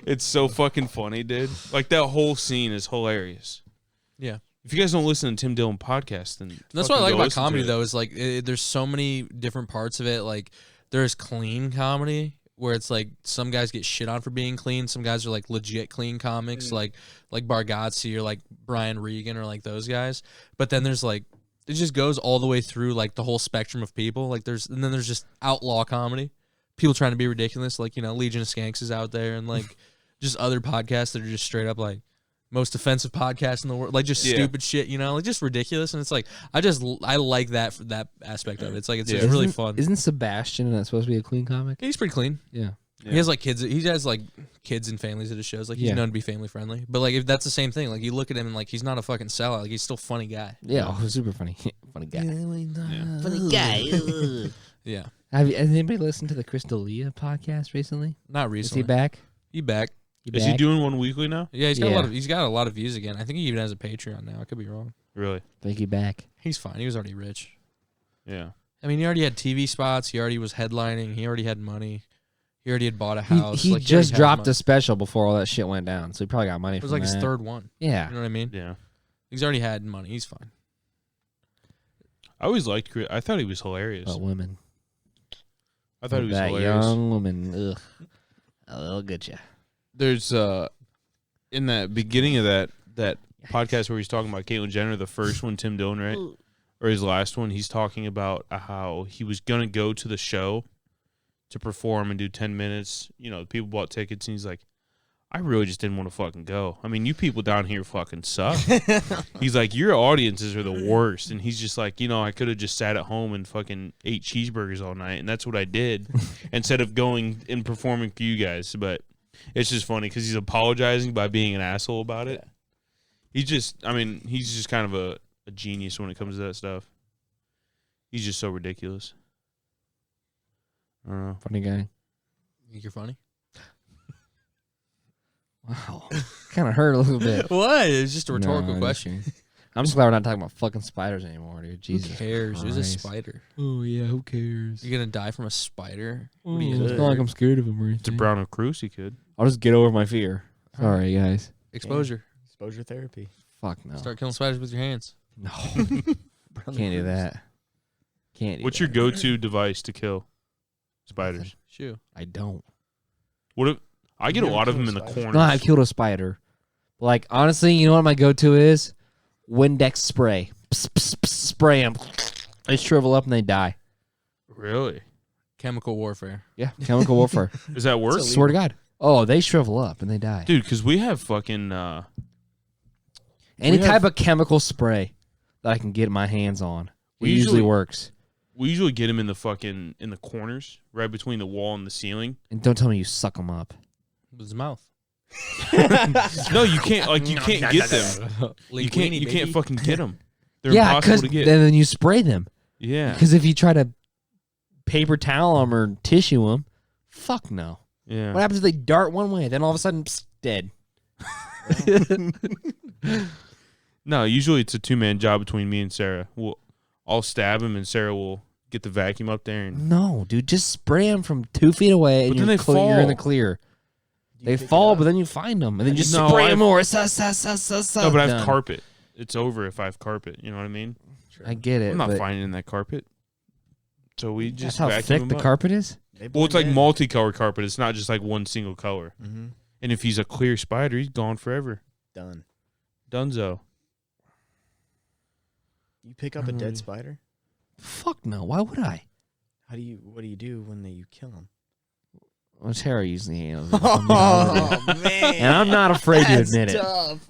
S4: It's so fucking funny, dude. Like, that whole scene is hilarious.
S2: Yeah.
S4: If you guys don't listen to Tim Dillon podcast, then
S2: That's what I like
S4: go
S2: about
S4: listen to
S2: comedy,
S4: it.
S2: though, is like there's so many different parts of it. Like, there's clean comedy, where it's like some guys get shit on for being clean. Some guys are like legit clean comics, like Bargatze or like Brian Regan or like those guys. But then there's like it just goes all the way through like the whole spectrum of people. Like there's just outlaw comedy, people trying to be ridiculous. Like Legion of Skanks is out there, and like just other podcasts that are just straight up like most offensive podcast in the world, like just stupid shit, like just ridiculous. And it's like I like that aspect of it. It's like it's just really fun.
S1: Isn't Sebastian supposed to be a clean comic?
S2: Yeah, he's pretty clean.
S1: Yeah.
S2: He has like kids. He has like kids and families at his shows. Like he's known to be family friendly. But like if that's the same thing, like you look at him and like he's not a fucking sellout. Like he's still a funny guy.
S1: Yeah, super funny, funny guy.
S3: Funny guy.
S2: Yeah.
S1: Has anybody listened to the Chris D'Elia podcast recently?
S2: Not
S1: Is
S2: recently.
S1: he back?
S2: He back.
S4: Is he doing one weekly now?
S2: Yeah, he's got a lot of views again. I think he even has a Patreon now. I could be wrong.
S4: Really?
S1: Think he back?
S2: He's fine. He was already rich.
S4: Yeah.
S2: I mean, he already had TV spots. He already was headlining. He already had money. He already had bought a house.
S1: He
S2: like,
S1: just
S2: already had
S1: dropped
S2: money.
S1: a special before all that shit went down, so he probably got money.
S2: It was like his third one.
S1: Yeah.
S2: You know what I mean?
S4: Yeah.
S2: He's already had money. He's fine.
S4: I always liked Chris. I thought he was hilarious.
S1: But women.
S4: I thought he was
S1: that
S4: hilarious.
S1: young woman. Ugh. I'll get you.
S4: There's in that beginning of that podcast where he's talking about Caitlyn Jenner, the first one, Tim Dillon, right? Or his last one, he's talking about how he was gonna go to the show to perform and do 10 minutes. People bought tickets, and he's like, I really just didn't want to fucking go. I mean, you people down here fucking suck. He's like, your audiences are the worst. And he's just like, I could have just sat at home and fucking ate cheeseburgers all night. And that's what I did instead of going and performing for you guys. But it's just funny because he's apologizing by being an asshole about it. He's just kind of a genius when it comes to that stuff. He's just so ridiculous. I don't know.
S1: Funny guy.
S2: You think you're funny?
S1: Wow. Kind of hurt a little bit.
S2: What? It's just a rhetorical
S1: No,
S2: question.
S1: I'm just glad we're not talking about fucking spiders anymore, dude. Jesus.
S2: Who cares? There's a
S1: Christ.
S2: spider.
S1: Oh, yeah, who cares?
S2: You're gonna die from a spider?
S1: Oh,
S2: What are you
S1: it's
S2: gonna
S1: not
S2: do?
S1: like I'm scared of him or anything.
S4: It's a Brown of Cruz, he could.
S1: I'll just get over my fear. Sorry, guys.
S2: Exposure.
S3: Exposure therapy.
S1: Fuck no.
S2: Start killing spiders with your hands.
S1: No. Can't do that. Can't do
S4: What's
S1: that.
S4: your go-to device to kill spiders?
S2: Shoo.
S1: I don't.
S4: What if I get a
S3: You
S4: lot of
S3: don't
S4: them in the
S3: kill
S4: corners?
S1: No, I've killed a spider. Like, honestly, you know what my go-to is? Windex spray. Pss, pss, pss, spray them. They shrivel up and they die.
S4: Really?
S2: Chemical warfare.
S1: Yeah, chemical warfare.
S4: Does that work?
S1: Swear to God. Oh, they shrivel up and they die.
S4: Dude, because we have fucking
S1: Any
S4: we
S1: type
S4: have-
S1: of chemical spray that I can get my hands on.
S4: We
S1: It usually
S4: usually-
S1: works.
S4: we usually get them in the corners, right between the wall and the ceiling.
S1: And don't tell me you suck them up.
S2: With his mouth.
S4: No, you can't. Like you can't get them. You can't.
S2: Linguini,
S4: You can't
S2: baby.
S4: fucking get them. They're
S1: Yeah,
S4: impossible
S1: because
S4: to get.
S1: then you spray them.
S4: Yeah.
S1: Because if you try to paper towel them or tissue them, fuck no.
S4: Yeah.
S1: What happens if they dart one way, then all of a sudden, psst, dead?
S4: No, usually it's a 2-man job between me and Sarah. I'll stab him, and Sarah will get the vacuum up there. And
S1: No, dude, just spray them from 2 feet away, and
S4: But then they
S1: you're in the
S4: fall.
S1: clear.
S3: You
S1: They
S3: pick it
S1: fall,
S3: up.
S1: but then you find them, and then you just
S4: No,
S1: spray
S4: I've-
S1: them more.
S4: no, but I have
S1: Done.
S4: carpet. It's over if I have carpet. You know what I mean?
S1: I get it.
S4: I'm not
S1: but
S4: finding in that carpet. So we
S1: that's
S4: just
S1: how
S4: vacuum
S1: thick
S4: him
S1: the
S4: up.
S1: carpet is.
S4: Well, it's like multicolored carpet. It's not just like one single color.
S3: Mm-hmm.
S4: And if he's a clear spider, he's gone forever.
S3: Done.
S4: Dunzo.
S3: You pick up a dead spider.
S1: Fuck no. Why would I?
S3: What do you do when you kill them?
S1: Well, Tara usually handles it.
S3: Oh man!
S1: And I'm not afraid to
S3: That's
S1: admit it.
S3: tough.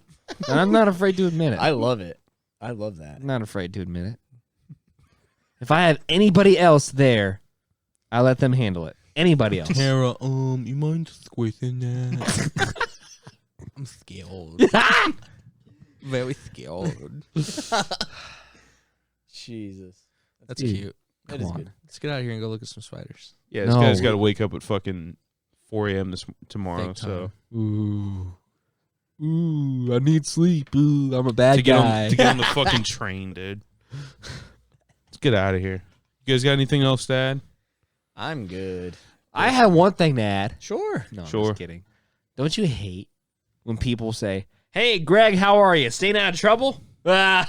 S1: And I'm not afraid to admit it.
S3: I love it. I love that.
S1: I'm not afraid to admit it. If I have anybody else there, I let them handle it. Anybody else.
S2: Tara, you mind squishing that? I'm scared. Very scared.
S3: Jesus.
S2: That's
S1: Dude,
S2: cute.
S3: That
S1: Come
S3: is
S1: on.
S3: good.
S2: Let's get out of here and go look at some spiders.
S4: Yeah, this
S1: No.
S4: guy's got to wake up at fucking 4 a.m. tomorrow.
S2: Fake
S4: So
S2: time.
S1: Ooh, I need sleep. Ooh, I'm a bad
S4: to get
S1: guy.
S4: on the fucking train, dude. Let's get out of here. You guys got anything else to add?
S3: I'm good.
S1: I have one thing to add.
S3: Sure.
S1: No, I'm
S4: Sure.
S1: just kidding. Don't you hate when people say, "Hey, Greg, how are you? Staying out of trouble?" I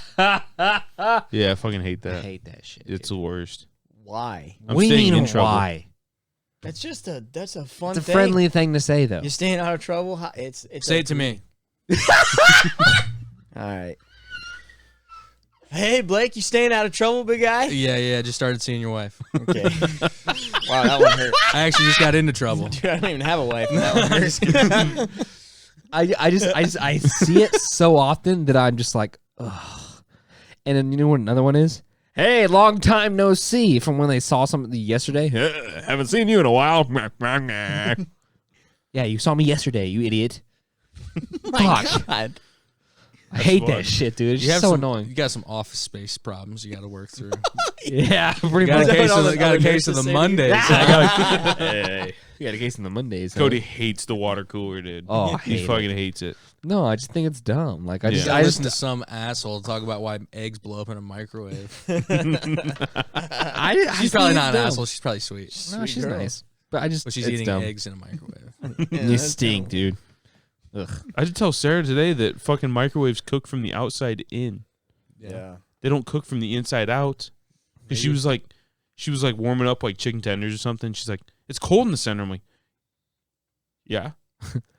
S4: Yeah, I fucking hate that.
S1: hate that shit.
S4: It's
S1: dude.
S4: the worst.
S3: Why?
S4: I'm
S1: What do you
S4: staying
S1: mean
S4: in trouble.
S1: why?
S3: That's a fun
S1: It's a
S3: thing.
S1: friendly thing to say, though.
S3: You're staying out of trouble. It's
S2: Say it to me.
S3: All right. Hey, Blake, you staying out of trouble, big guy?
S2: Yeah. Just started seeing your wife.
S3: Okay. Wow, that one hurt.
S2: I actually just got into trouble.
S3: Dude, I don't even have a wife. That one hurts.
S1: I see it so often that I'm just like, ugh. And then you know what another one is? Hey, long time no see, from when they saw something yesterday. Haven't seen you in a while. Yeah, you saw me yesterday, you idiot.
S3: My
S1: Fuck.
S3: God.
S1: I hate
S4: fun.
S1: that shit, dude. It's
S2: You have
S1: so
S2: some,
S1: annoying.
S2: You got some office space problems you got to work through.
S1: Yeah, pretty
S2: Got
S1: much.
S2: a case
S3: all
S2: of
S3: the
S2: the, got a
S3: other
S2: case of
S3: nurses
S2: the
S3: say to you?
S2: Mondays.
S1: Hey, you got a case on the Mondays. Huh?
S4: Cody hates the water cooler, dude.
S1: Oh, I
S4: he
S1: hate
S4: fucking hates it.
S1: No, I just think it's dumb. Like I
S4: Yeah.
S1: just,
S2: I
S1: I
S2: listen
S1: just,
S2: to some asshole talk about why eggs blow up in a microwave.
S1: I
S2: She's probably not an asshole. She's probably sweet.
S1: No,
S3: Sweet
S1: she's
S3: girl.
S1: nice, but I just,
S2: But she's
S1: it's
S2: eating
S1: dumb.
S2: eggs in a microwave.
S3: Yeah,
S1: You
S3: that's
S1: stink,
S3: terrible.
S1: dude. Ugh.
S4: I did tell Sarah today that fucking microwaves cook from the outside in.
S3: Yeah.
S4: They don't cook from the inside out. Because she was like warming up like chicken tenders or something. She's like, it's cold in the center. I'm like, yeah.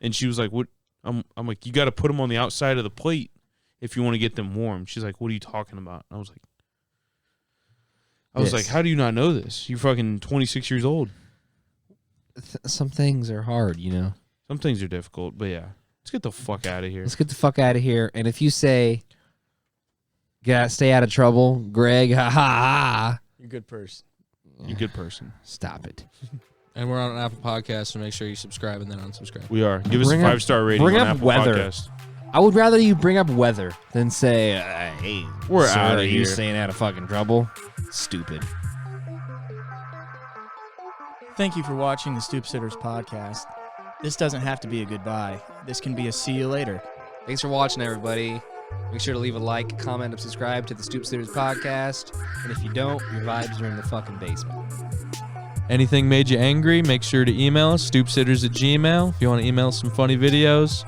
S4: And she was like, what? I'm like, you got to put them on the outside of the plate if you want to get them warm. She's like, what are you talking about? And I was
S1: Yes.
S4: like, how do you not know this? You're fucking 26 years old.
S1: Some things are hard, you know.
S4: Some things are difficult, but yeah. Let's get the fuck out of here.
S1: Let's get the fuck out of here. And if you say, stay out of trouble, Greg, ha ha ha,
S3: You're a good person.
S4: You're a good person.
S1: stop it.
S2: And we're on an Apple Podcast, so make sure you subscribe and then unsubscribe.
S4: We are. Give us
S1: Bring
S4: a
S1: up-
S4: 5-star rating
S1: bring
S4: on
S1: up
S4: Apple
S1: weather.
S4: Podcast.
S1: I would rather you bring up weather than say, hey,
S4: We're
S1: sir,
S4: outta
S1: are you
S4: here.
S1: staying out of fucking trouble? Stupid.
S3: Thank you for watching the Stoop Sitters podcast. This doesn't have to be a goodbye. This can be a see you later.
S1: Thanks for watching, everybody. Make sure to leave a like, comment, and subscribe to the Stoop Sitters podcast. And if you don't, your vibes are in the fucking basement.
S2: Anything made you angry, make sure to email us, stoopsitters@gmail.com. If you want to email some funny videos,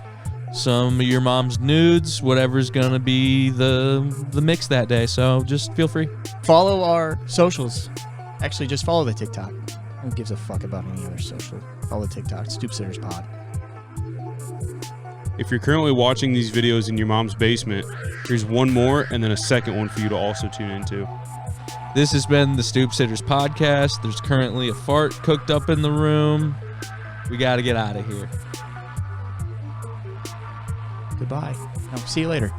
S2: some of your mom's nudes, whatever's going to be the mix that day. So just feel free.
S3: Follow our socials. Actually, just follow the TikTok. Who gives a fuck about any other social? Follow the TikTok. Stoop Sitters Pod.
S4: If you're currently watching these videos in your mom's basement, here's one more and then a second one for you to also tune into.
S2: This has been the Stoop Sitters podcast. There's currently a fart cooked up in the room. We got to get out of here.
S3: Goodbye. No, see you later.